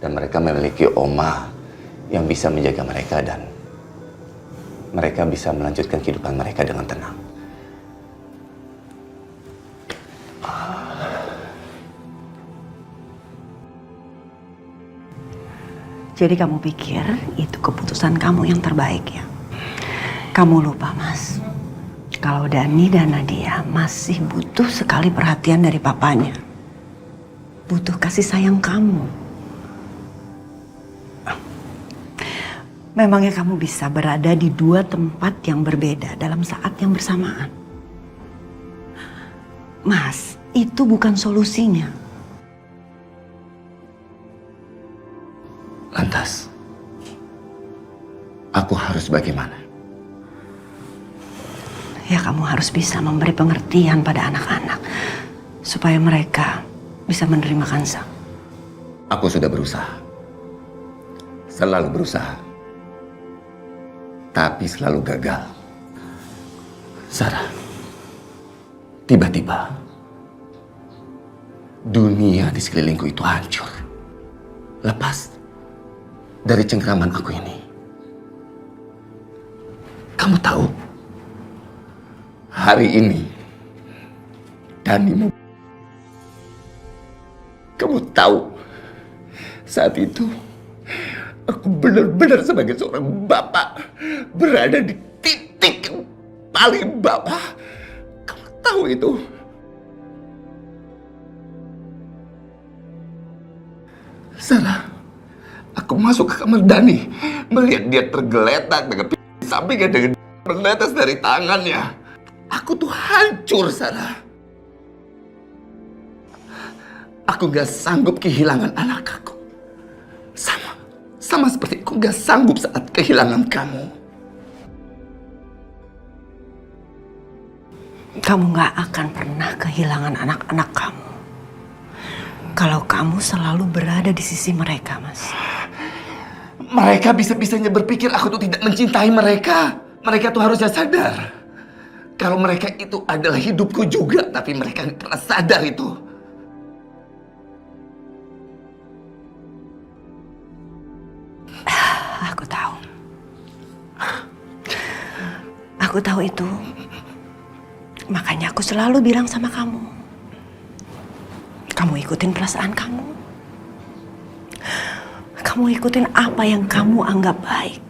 dan mereka memiliki oma yang bisa menjaga mereka dan mereka bisa melanjutkan kehidupan mereka dengan tenang. Jadi kamu pikir itu keputusan kamu yang terbaik ya? Kamu lupa, Mas. Kalau Dani dan Nadia masih butuh sekali perhatian dari papanya. Butuh kasih sayang kamu. Memangnya kamu bisa berada di dua tempat yang berbeda dalam saat yang bersamaan? Mas, itu bukan solusinya. Lantas, aku harus bagaimana? Ya kamu harus bisa memberi pengertian pada anak-anak supaya mereka bisa menerima Kansa. Aku sudah berusaha. Selalu berusaha. Tapi selalu gagal. Sarah, tiba-tiba dunia di sekelilingku itu hancur. Lepas dari cengkraman aku ini. Kamu tahu, hari ini Dani, kamu tahu, saat itu aku benar-benar sebagai seorang bapak berada di titik yang paling bawah. Kamu tahu itu? Sarah, aku masuk ke kamar Dani, melihat dia tergeletak dengan pisau sampingnya dengan menetes dari tangannya. Aku tuh hancur, Sarah. Aku gak sanggup kehilangan anak aku. Sama seperti aku gak sanggup saat kehilangan kamu. Kamu gak akan pernah kehilangan anak-anak kamu kalau kamu selalu berada di sisi mereka, Mas. Mereka bisa-bisanya berpikir aku tuh tidak mencintai mereka. Mereka tuh harusnya sadar kalau mereka itu adalah hidupku juga, tapi mereka gak pernah sadar itu. Aku tahu. Aku tahu itu. Makanya aku selalu bilang sama kamu. Kamu ikutin perasaan kamu. Kamu ikutin apa yang kamu anggap baik.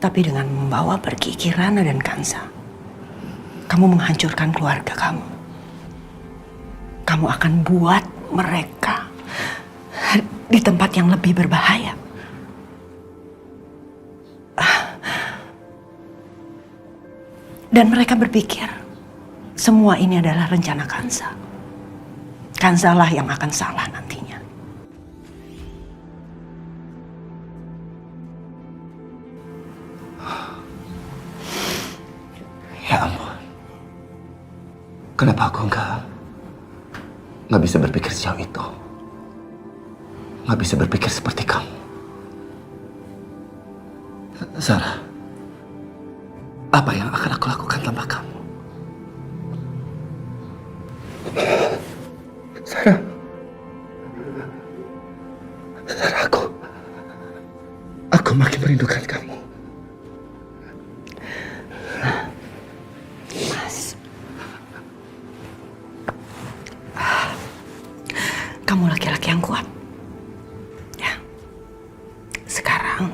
Tapi dengan membawa pergi Kirana dan Kansa, kamu menghancurkan keluarga kamu. Kamu akan buat mereka di tempat yang lebih berbahaya. Dan mereka berpikir semua ini adalah rencana Kansa. Kansa lah yang akan salah nantinya. Ya ampun. Kenapa aku nggak bisa berpikir sejauh itu? Nggak bisa berpikir seperti kamu. Sarah, apa yang akan aku lakukan tanpa kamu? Sarah, aku makin merindukan kamu. Mas, kamu laki-laki yang kuat. Ya, sekarang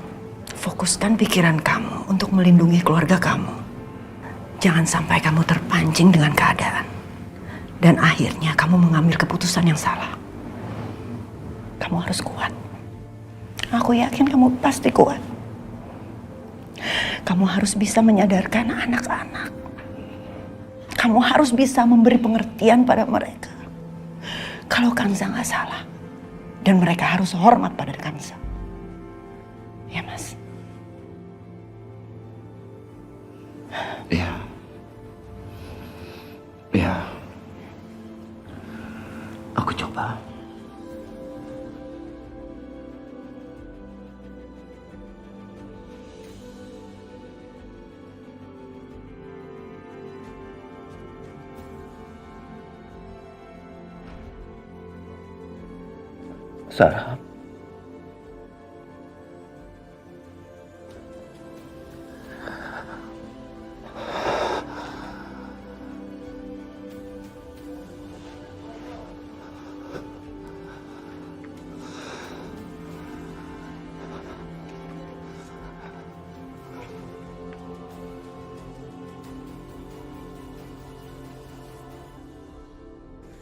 fokuskan pikiran kamu untuk melindungi keluarga kamu. Jangan sampai kamu terpancing dengan keadaan. Dan akhirnya kamu mengambil keputusan yang salah. Kamu harus kuat. Aku yakin kamu pasti kuat. Kamu harus bisa menyadarkan anak-anak. Kamu harus bisa memberi pengertian pada mereka. Kalau Kansa nggak salah. Dan mereka harus hormat pada Kansa. Ya, Mas? Iya. Iya. Aku coba. Sarah.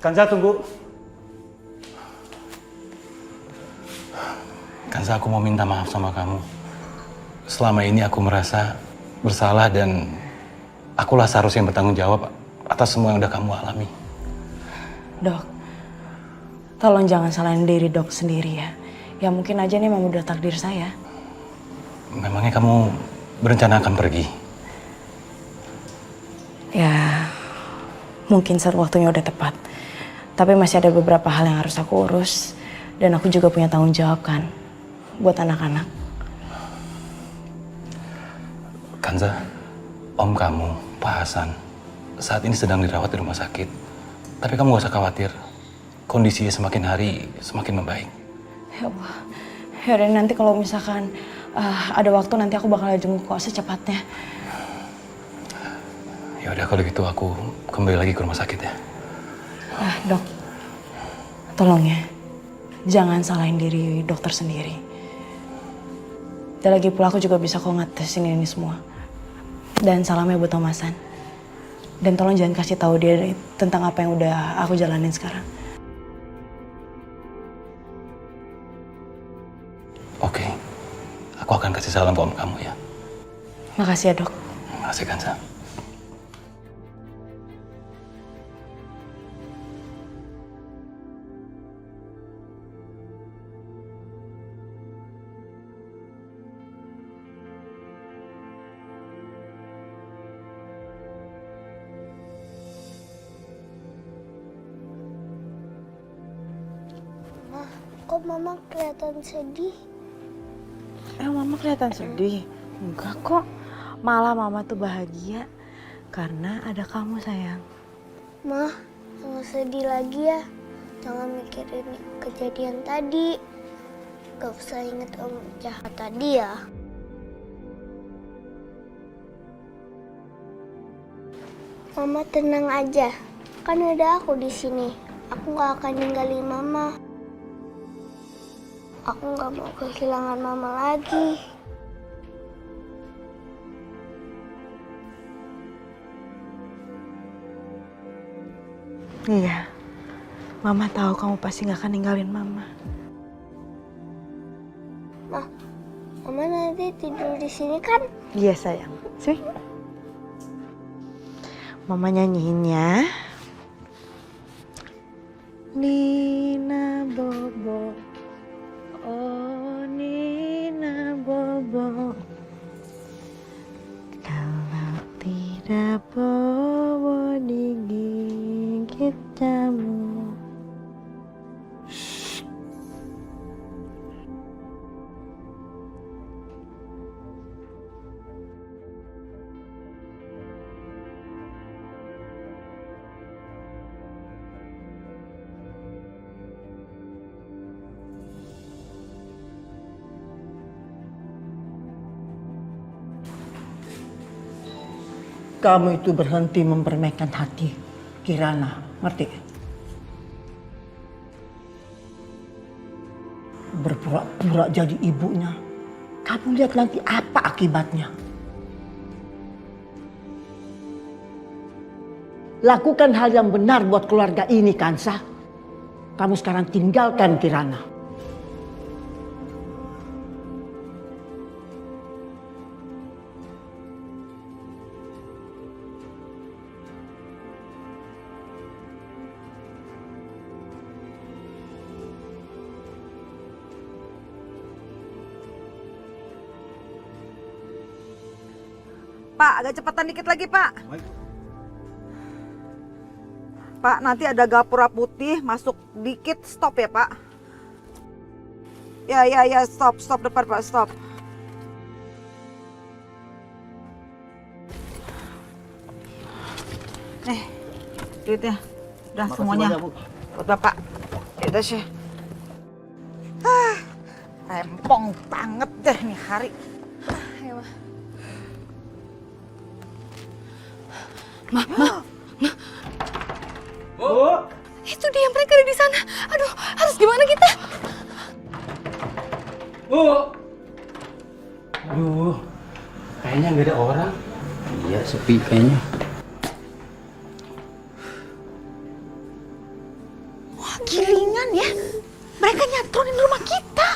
Kansa, tunggu. Kansa, aku mau minta maaf sama kamu. Selama ini aku merasa bersalah dan akulah seharusnya yang bertanggung jawab atas semua yang udah kamu alami. Dok, Tolong jangan salahin diri dok sendiri ya. Ya mungkin aja nih memang udah takdir saya. Memangnya kamu berencana akan pergi? Ya, mungkin saat waktunya udah tepat. Tapi masih ada beberapa hal yang harus aku urus. Dan aku juga punya tanggung jawab kan, buat anak-anak. Kanza, om kamu, Pak Hasan, saat ini sedang dirawat di rumah sakit. Tapi kamu gak usah khawatir. Kondisinya semakin hari semakin membaik. Ya Allah. Ya nanti kalau misalkan ada waktu nanti aku bakal jenguk kok secepatnya. Ya udah kalau gitu aku kembali lagi ke rumah sakit ya. Dok, tolong ya, jangan salahin diri dokter sendiri. Dan lagi pula aku juga bisa kok ngetesin ini semua. Dan salamnya buat Om Hasan. Dan tolong jangan kasih tahu dia tentang apa yang udah aku jalanin sekarang. Oke, aku akan kasih salam ke om kamu ya. Makasih ya dok. Makasih Kanza. Kok mama kelihatan sedih? Mama kelihatan sedih? Enggak kok. Malah mama tuh bahagia karena ada kamu sayang. Ma, jangan sedih lagi ya. Jangan mikirin kejadian tadi. Gak usah inget om jahat tadi ya. Mama tenang aja. Kan ada aku di sini. Aku gak akan ninggalin mama. Aku gak mau kehilangan mama lagi. Iya, mama tahu kamu pasti gak akan ninggalin mama. Ma, mama nanti tidur di sini kan? Iya sayang. Sih. Mama nyanyiin ya. Nina Bobo. Oh Nina Bobo, kalau tidak Bobo digigit nyamuk. Kamu itu berhenti mempermainkan hati Kirana, ngerti? Berpura-pura jadi ibunya. Kamu lihat nanti apa akibatnya. Lakukan hal yang benar buat keluarga ini, Kansa. Kamu sekarang tinggalkan Kirana. Pak, agak cepatan dikit lagi, Pak. Pak, nanti ada gapura putih, masuk dikit, stop ya, Pak. Ya, stop depan, Pak, stop. Nih, duitnya. Udah semuanya. Buat Bapak. Yaudah sih. Rempong banget deh nih hari. Ma. Bu. Itu dia, mereka ada di sana. Aduh, harus gimana kita? Bu. Aduh, kayaknya nggak ada orang. Iya, sepi kayaknya. Wah, gilingan ya. Mereka nyatronin rumah kita.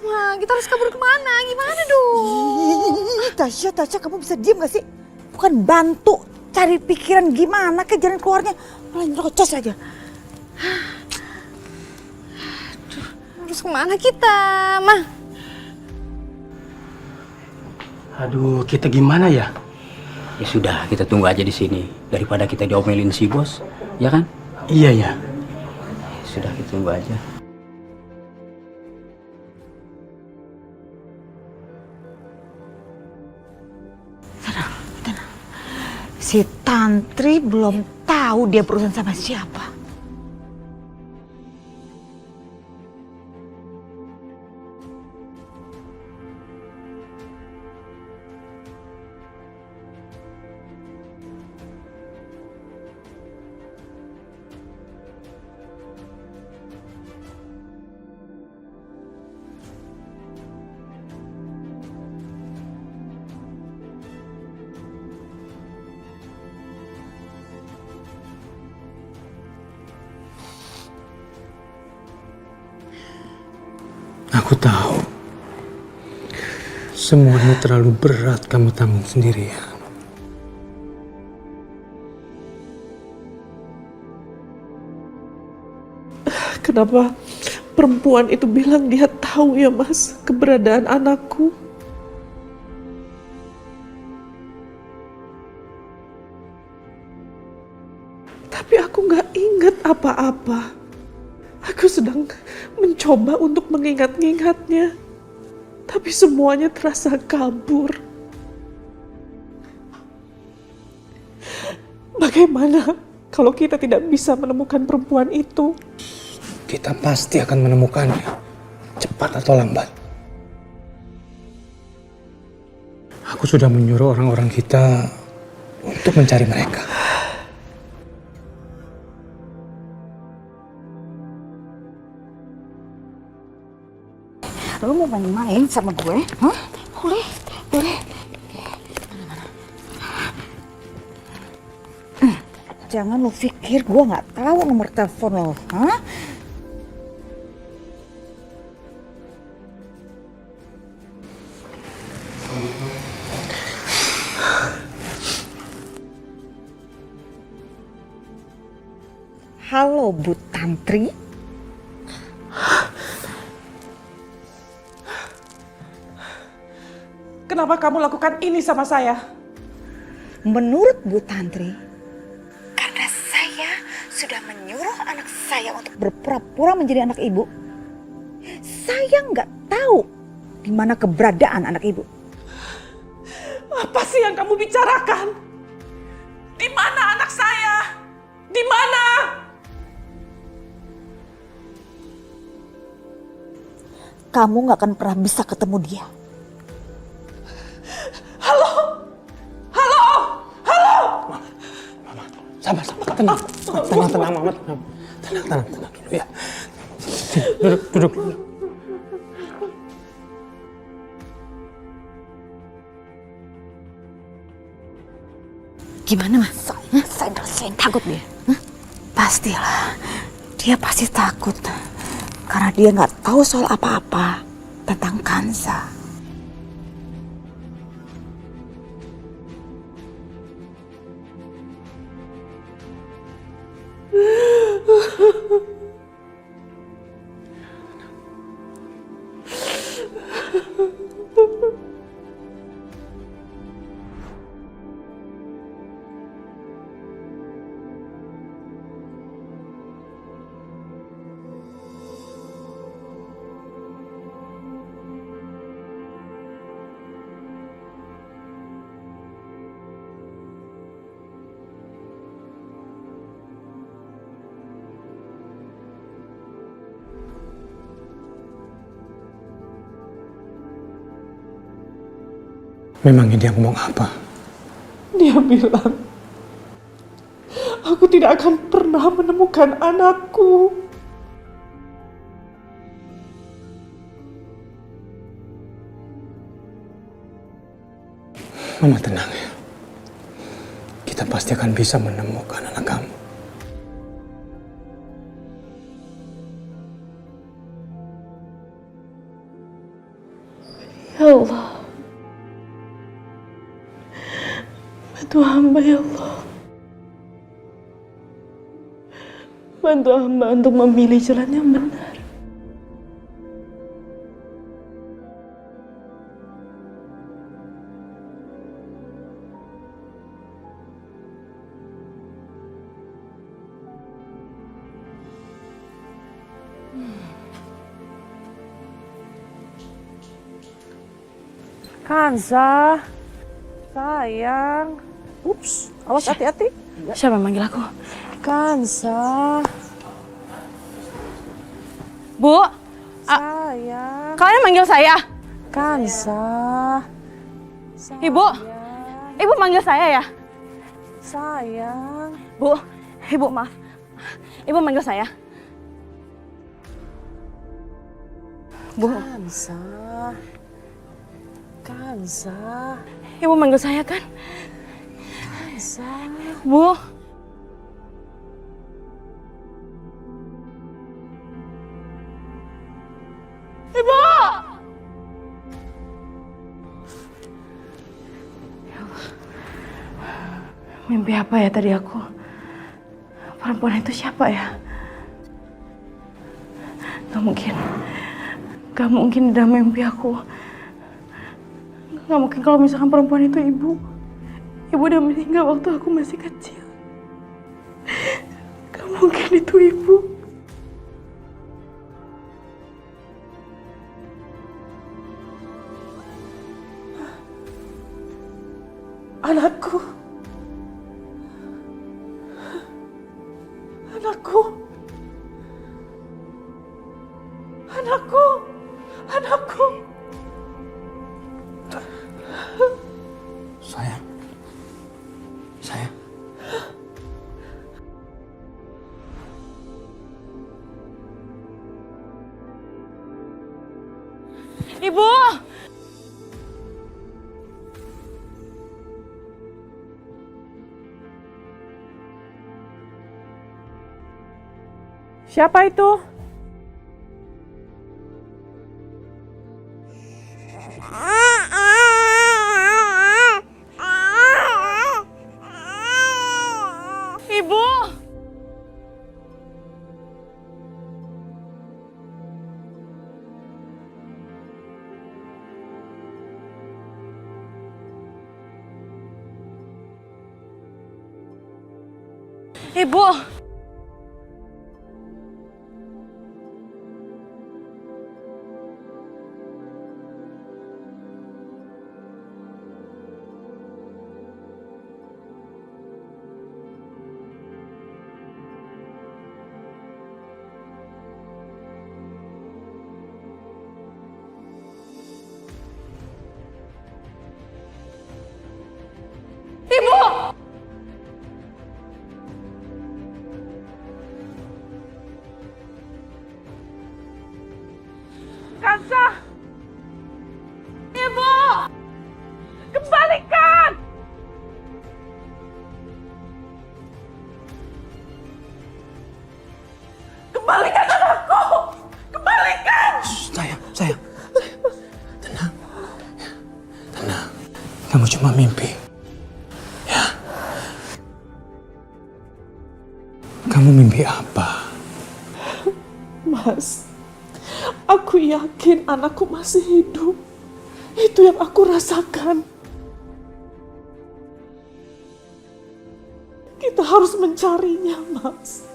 Wah, kita harus kabur kemana? Gimana dong? Tasya, kamu bisa diem gak sih? Bukan bantu, cari pikiran gimana ke jalan keluarnya, malah nyerocos aja. Harus kemana kita, Mah? Aduh, kita gimana ya? Ya sudah, kita tunggu aja di sini daripada kita diomelin si bos, ya kan? Iya ya. Sudah, kita tunggu aja. Si Tantri belum tahu dia berurusan sama siapa. Aku tahu, semuanya terlalu berat kamu tanggung sendirian. Kenapa perempuan itu bilang dia tahu ya Mas keberadaan anakku? Tapi aku nggak ingat apa-apa. Aku sedang mencoba untuk mengingat-ingatnya, tapi semuanya terasa kabur. Bagaimana kalau kita tidak bisa menemukan perempuan itu? Kita pasti akan menemukannya, cepat atau lambat. Aku sudah menyuruh orang-orang kita untuk mencari mereka. Lu mau main-main sama gue? Hah? Boleh, boleh. Jangan lu pikir gue nggak tahu nomor telepon lo, hah? Halo Bu Tantri. Kenapa kamu lakukan ini sama saya? Menurut Bu Tantri, karena saya sudah menyuruh anak saya untuk berpura-pura menjadi anak ibu, saya nggak tahu di mana keberadaan anak ibu. Apa sih yang kamu bicarakan? Di mana anak saya? Di mana? Kamu nggak akan pernah bisa ketemu dia. Halo? Halo? Halo? Sabar, tenang, Mama. Tenang dulu ya. Sini, duduk. Gimana Mas? Saya takut dia. Pastilah, dia pasti takut. Karena dia nggak tahu soal apa-apa tentang Kansa. Memangnya dia ngomong apa? Dia bilang, aku tidak akan pernah menemukan anakku. Mama tenang ya. Kita pasti akan bisa menemukan anak kamu. Ya Allah. Bantu hamba ya Allah. Bantu hamba untuk memilih jalan yang benar. Kansa, sayang. Ups, awas hati-hati. Siapa yang manggil aku? Kansa. Bu, sayang. Kalian manggil saya? Kansa. Ibu, Ibu manggil saya ya? Sayang. Bu, Ibu maaf. Ibu manggil saya? Bu. Kansa. Kansa. Ibu manggil saya kan? Kansa. Bu. Ibu! Ya Allah. Mimpi apa ya tadi aku? Perempuan itu siapa ya? Gak mungkin. Gak mungkin di dalam mimpi aku. Gak mungkin kalau misalkan perempuan itu ibu. Ibu udah meninggal waktu aku masih kecil. Gak mungkin itu ibu. Anakku. Anakku. Anakku. Anakku. Sayang. Sayang. Ibu! Siapa itu? Ibu! Ibu! Ibu! Kansa! Ibu! Kembalikan! Kembalikan anakku! Kembalikan! Sayang, sayang. Tenang. Tenang. Kamu cuma mimpi. Ya. Kamu mimpi apa? Mas, aku yakin anakku masih hidup. Itu yang aku rasakan. Kita harus mencarinya, Mas.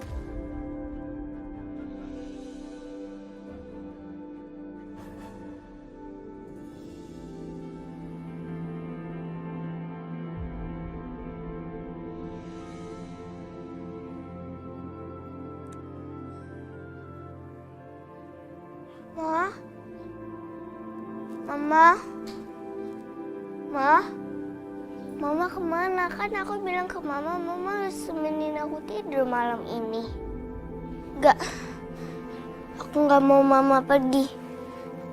Ma? Mama? Ma? Mama kemana? Kan aku bilang ke Mama, Mama harus temenin aku tidur malam ini. Gak. Aku gak mau Mama pergi.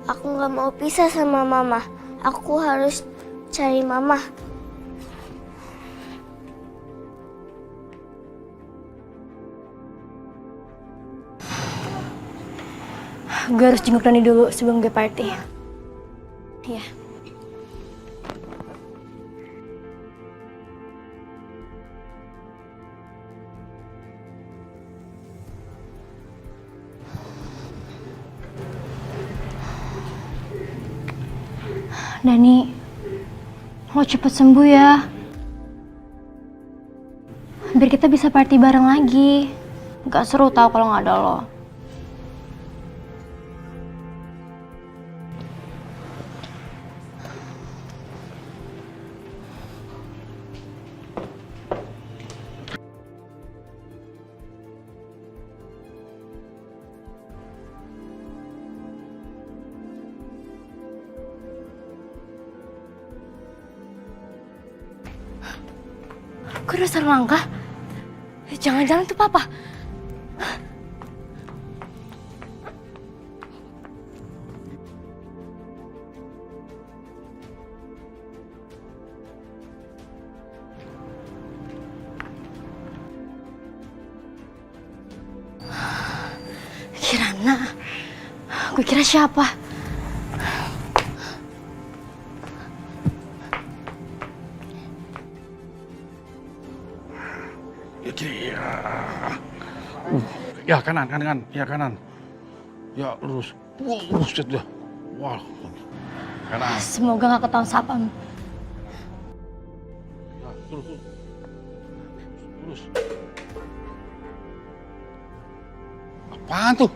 Aku gak mau pisah sama Mama. Aku harus cari Mama. Gue harus jenguk Rani dulu sebelum gue party. Iya. Dani, lo cepet sembuh ya. Biar kita bisa party bareng lagi. Gak seru tau kalau gak ada lo. Gue udah salah langkah. Jangan-jangan itu papa. Kirana. Gue kira siapa? Ya kanan, ya kanan. Ya lurus, lurus ya. Wah, kanan. Semoga gak ketahuan sapam. Ya, lurus. Apaan tuh?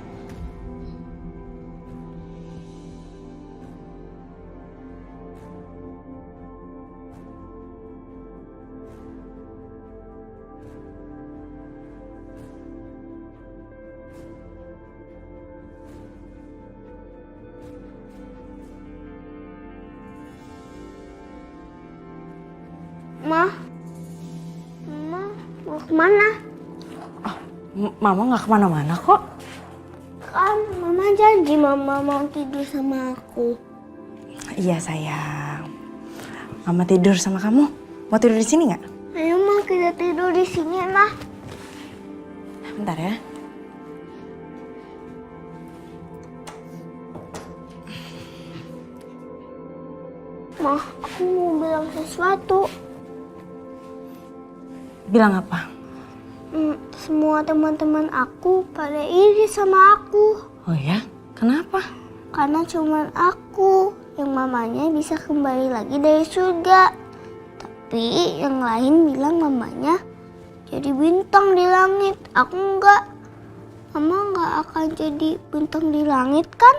Ma, mau kemana? Mama nggak kemana-mana kok. Kan Mama janji Mama mau tidur sama aku. Iya sayang. Mama tidur sama kamu. Mau tidur di sini nggak? Ayo Ma, kita tidur di sini Ma. Bentar ya. Ma, aku mau bilang sesuatu. Bilang apa? Semua teman-teman aku pada iri sama aku. Oh ya? Kenapa? Karena cuman aku yang mamanya bisa kembali lagi dari surga. Tapi yang lain bilang mamanya jadi bintang di langit. Aku enggak. Mama enggak akan jadi bintang di langit kan?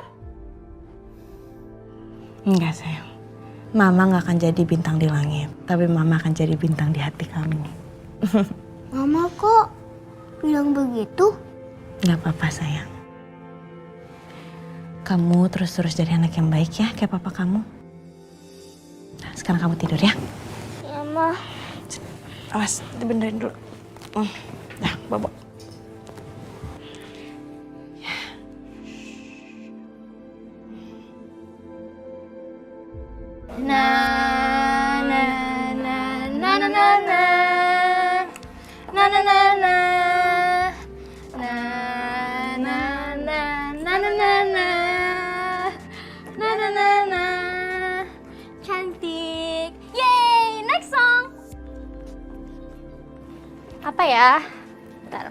Enggak sayang. Mama nggak akan jadi bintang di langit, tapi Mama akan jadi bintang di hati kamu. Mama kok bilang begitu? Nggak apa-apa sayang. Kamu terus-terus jadi anak yang baik ya, kayak papa kamu. Nah, sekarang kamu tidur ya. Ya Ma. Awas, dibenerin dulu. Nah, bobo. Cantik. Yeay, next song. Apa ya? Bentar.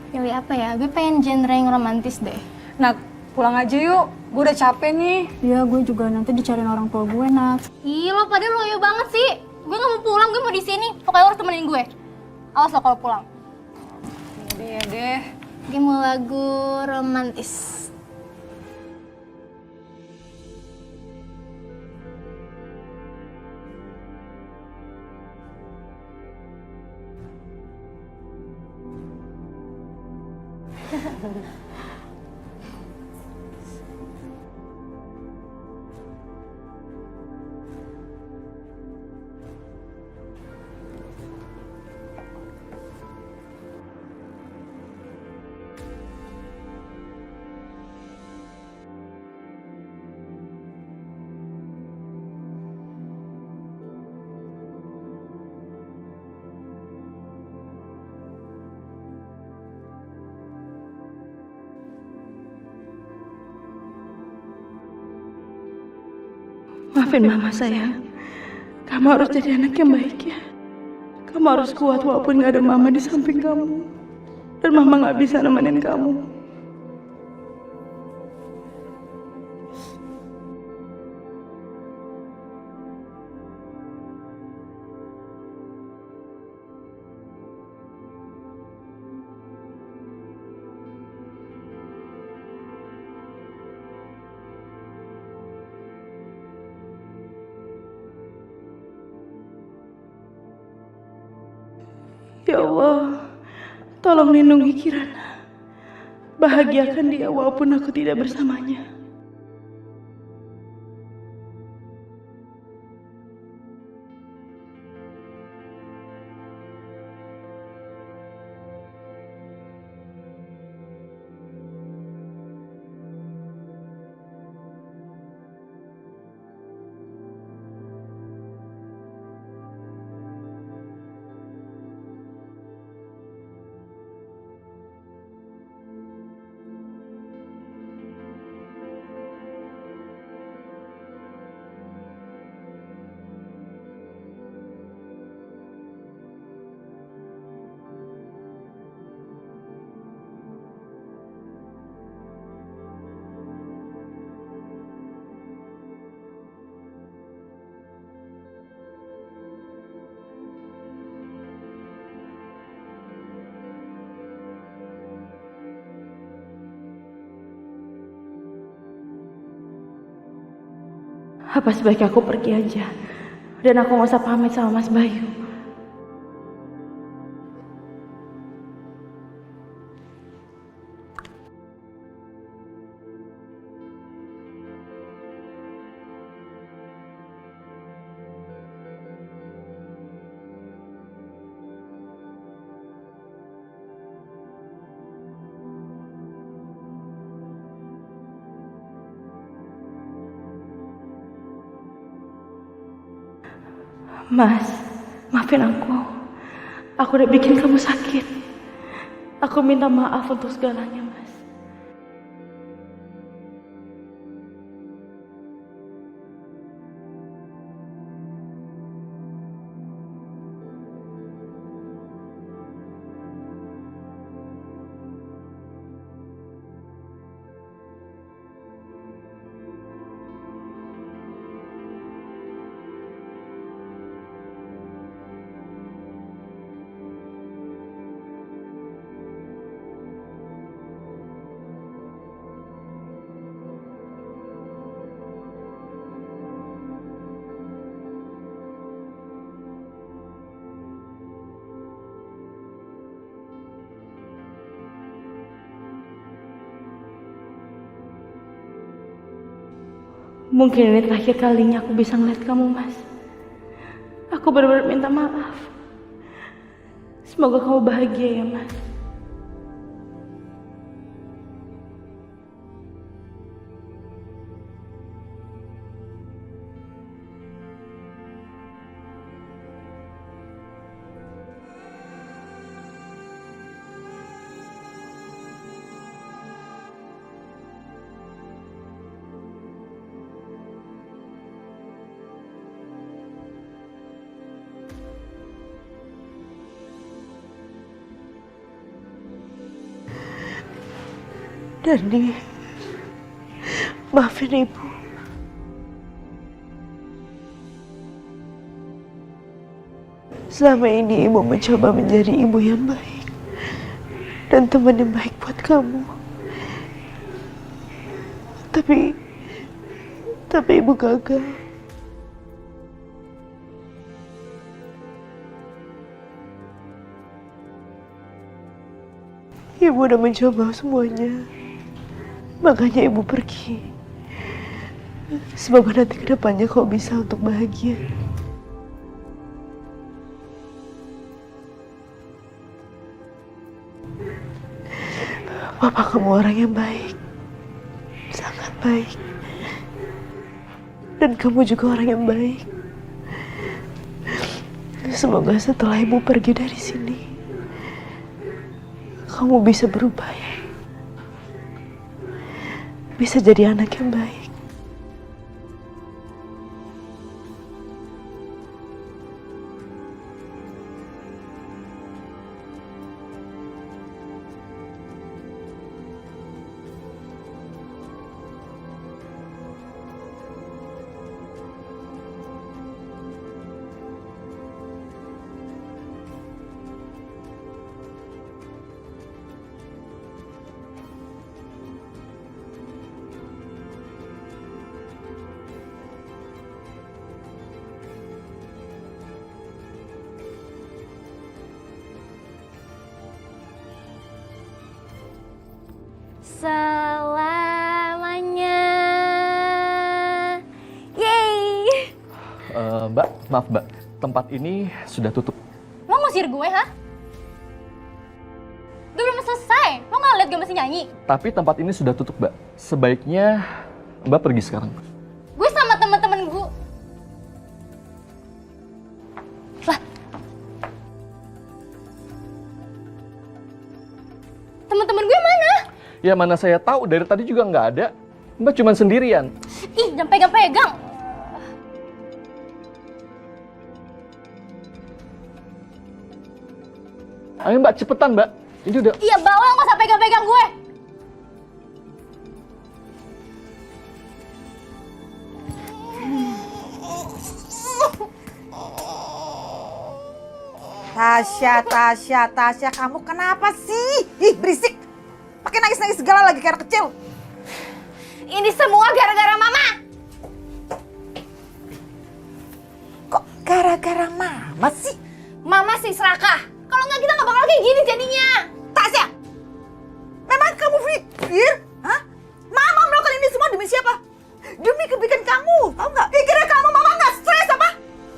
Pilih apa ya? Gue pengen genre yang romantis deh. Nat, pulang aja yuk. Gue udah capek nih. Iya, gue juga nanti dicariin orang tua gue, Nat. Ih, lo pada loyo banget sih. Gue gak mau pulang, gue mau di sini. Pokoknya lo harus temenin gue. Awas lo kalau pulang. Ya deh. Gue mau lagu romantis. Maafin Mama sayang. Kamu harus jadi anak yang baik ya. Kamu harus kuat walaupun gak ada Mama di samping kamu. Dan Mama gak bisa nemenin kamu. Ya Allah, tolong lindungi Kirana. Bahagiakan dia walaupun aku tidak bersamanya. Apa sebaiknya aku pergi aja dan aku gak usah pamit sama Mas Bayu? Mas, maafin aku. Aku udah bikin kamu sakit. Aku minta maaf untuk segalanya, Mas. Mungkin ini terakhir kalinya aku bisa ngeliat kamu, Mas. Aku benar-benar minta maaf. Semoga kamu bahagia ya, Mas. Dani, maafin Ibu. Selama ini Ibu mencoba menjadi ibu yang baik dan teman yang baik buat kamu. Tapi Ibu gagal. Ibu udah mencoba semuanya. Makanya Ibu pergi. Semoga nanti kedepannya kau bisa untuk bahagia. Papa kamu orang yang baik. Sangat baik. Dan kamu juga orang yang baik. Semoga setelah Ibu pergi dari sini, kamu bisa berubah ya. Bisa jadi anak yang baik. Mbak, maaf Mbak, tempat ini sudah tutup. Lo ngusir gue, ha? Gue belum selesai. Lo nggak liat gue masih nyanyi? Tapi tempat ini sudah tutup, Mbak. Sebaiknya Mbak pergi sekarang. Gue sama temen-temen gue. Lah. Temen-temen gue mana? Ya mana saya tahu, dari tadi juga nggak ada. Mbak cuma sendirian. Ih, jangan pegang-pegang. Ayo Mbak, cepetan Mbak. Ini udah... Iya, bawa nggak usah pegang-pegang gue. Tasya, kamu kenapa sih? Ih, berisik. Pakai nangis-nangis segala lagi kayak anak kecil. Ini semua gara-gara mama. Kok gara-gara mama sih? Mama sih serakah. Kalau nggak kita nggak bakal kayak gini jadinya. Tasya, memang kamu pikir? Hah? Mama melakukan ini semua demi siapa? Demi kebaikan kamu, tahu nggak? Pikirnya kamu mama nggak stres apa?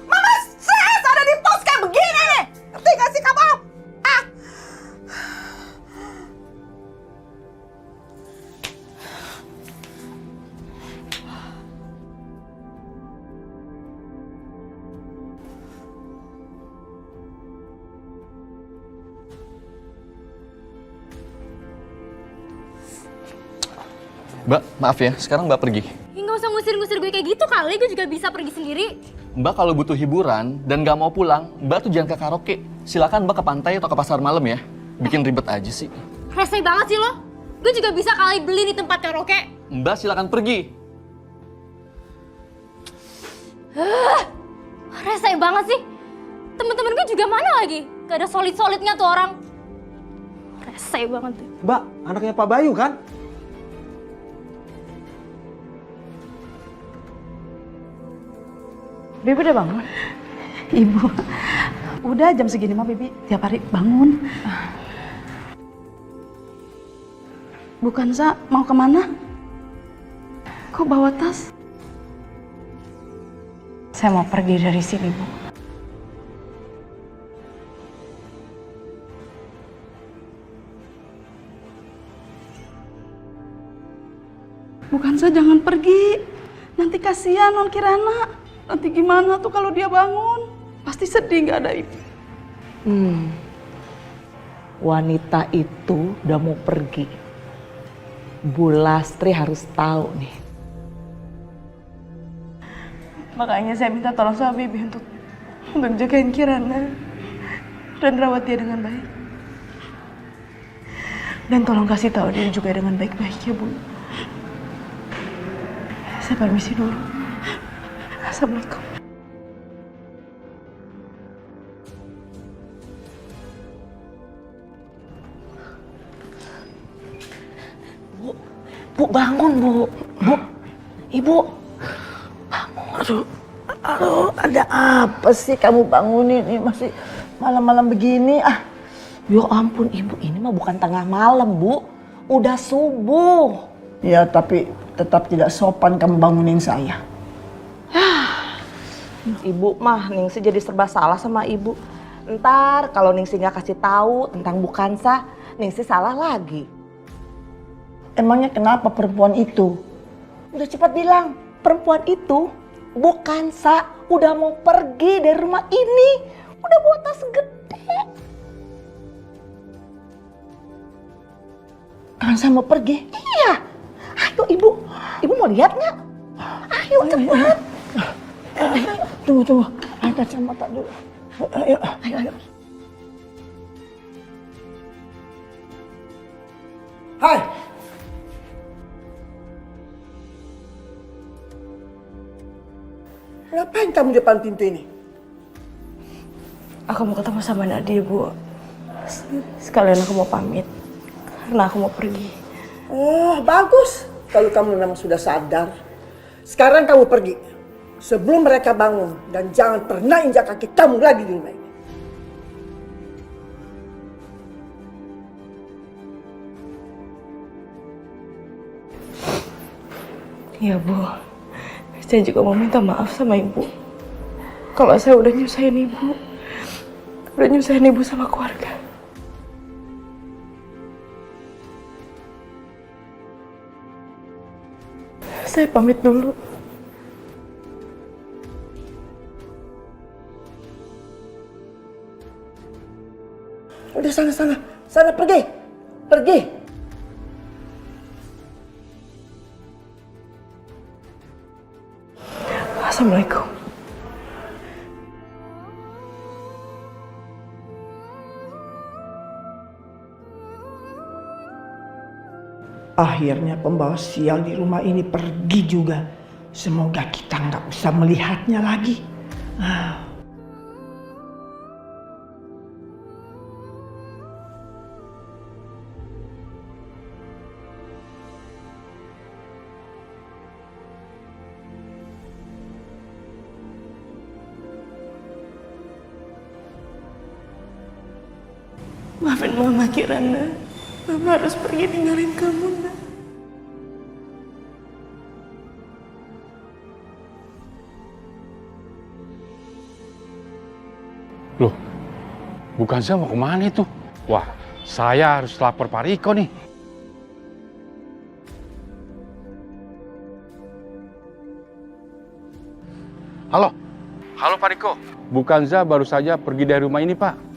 Mama stres ada di pos kayak begini nih. Ngerti nggak sih kamu? Ah. Mbak, maaf ya, sekarang Mbak pergi. Ya nggak usah ngusir-ngusir gue kayak gitu kali. Gue juga bisa pergi sendiri. Mbak kalau butuh hiburan dan nggak mau pulang, Mbak tuh jangan ke karaoke. Silakan Mbak ke pantai atau ke pasar malam ya. Bikin ribet aja sih. Rese banget sih lo. Gue juga bisa kali beli di tempat karaoke. Mbak silakan pergi. Rese banget sih. Temen-temen gue juga mana lagi? Gak ada solid-solidnya tuh orang. Rese banget tuh. Mbak, anaknya Pak Bayu kan? Bibi udah bangun? Ibu, udah jam segini mah Bibi tiap hari bangun. Bukan Sa, mau kemana? Kok bawa tas? Saya mau pergi dari sini, Bu. Bukan Sa, jangan pergi. Nanti kasihan Non Kirana. Nanti gimana tuh kalau dia bangun? Pasti sedih nggak ada ibu. Wanita itu udah mau pergi. Bu Lastri harus tahu nih. Makanya saya minta tolong sama Bibi untuk jagain Kirana dan rawat dia dengan baik. Dan tolong kasih tahu dia juga dengan baik-baik ya Bu. Saya permisi dulu. Assalamualaikum. Bu bangun Bu. Bu, Ibu. Bangun. Aduh, ada apa sih kamu bangunin ini masih malam-malam begini? Ah, ya ampun Ibu, ini mah bukan tengah malam Bu. Udah subuh. Ya tapi tetap tidak sopan kamu bangunin saya. Ibu mah Ningsi jadi serba salah sama Ibu. Ntar kalau Ningsi nggak kasih tahu tentang Bu Kansa, Ningsi salah lagi. Emangnya kenapa perempuan itu? Udah cepat bilang, perempuan itu Bu Kansa udah mau pergi dari rumah ini. Udah bawa tas gede. Kansa mau pergi? Iya. Ayo Ibu, Ibu mau lihat nggak? Ayo cepat. Tunggu. Ayo kacamata dulu. Ayo. Hai. Ngapain kamu di depan pintu ini? Aku mau ketemu sama Nadia Bu. Sekalian aku mau pamit karena aku mau pergi. Oh bagus. Kalau kamu memang sudah sadar. Sekarang kamu pergi. Sebelum mereka bangun. Dan jangan pernah injak kaki kamu lagi di rumah ini. Iya Bu. Saya juga mau minta maaf sama Ibu. kalau saya udah nyusahin ibu. Udah nyusahin ibu sama keluarga. Saya pamit dulu. Udah sana pergi. Pergi. Assalamualaikum. Akhirnya pembawa sial di rumah ini pergi juga. Semoga kita nggak usah melihatnya lagi. Maafin Mama Kirana. Mama harus pergi tinggalin kamu, Nak. Loh, bukan saya mau kemana itu? Wah, saya harus lapor Pak Riko nih. Halo? Halo Pak Riko. Bu Kanza baru saja pergi dari rumah ini, Pak.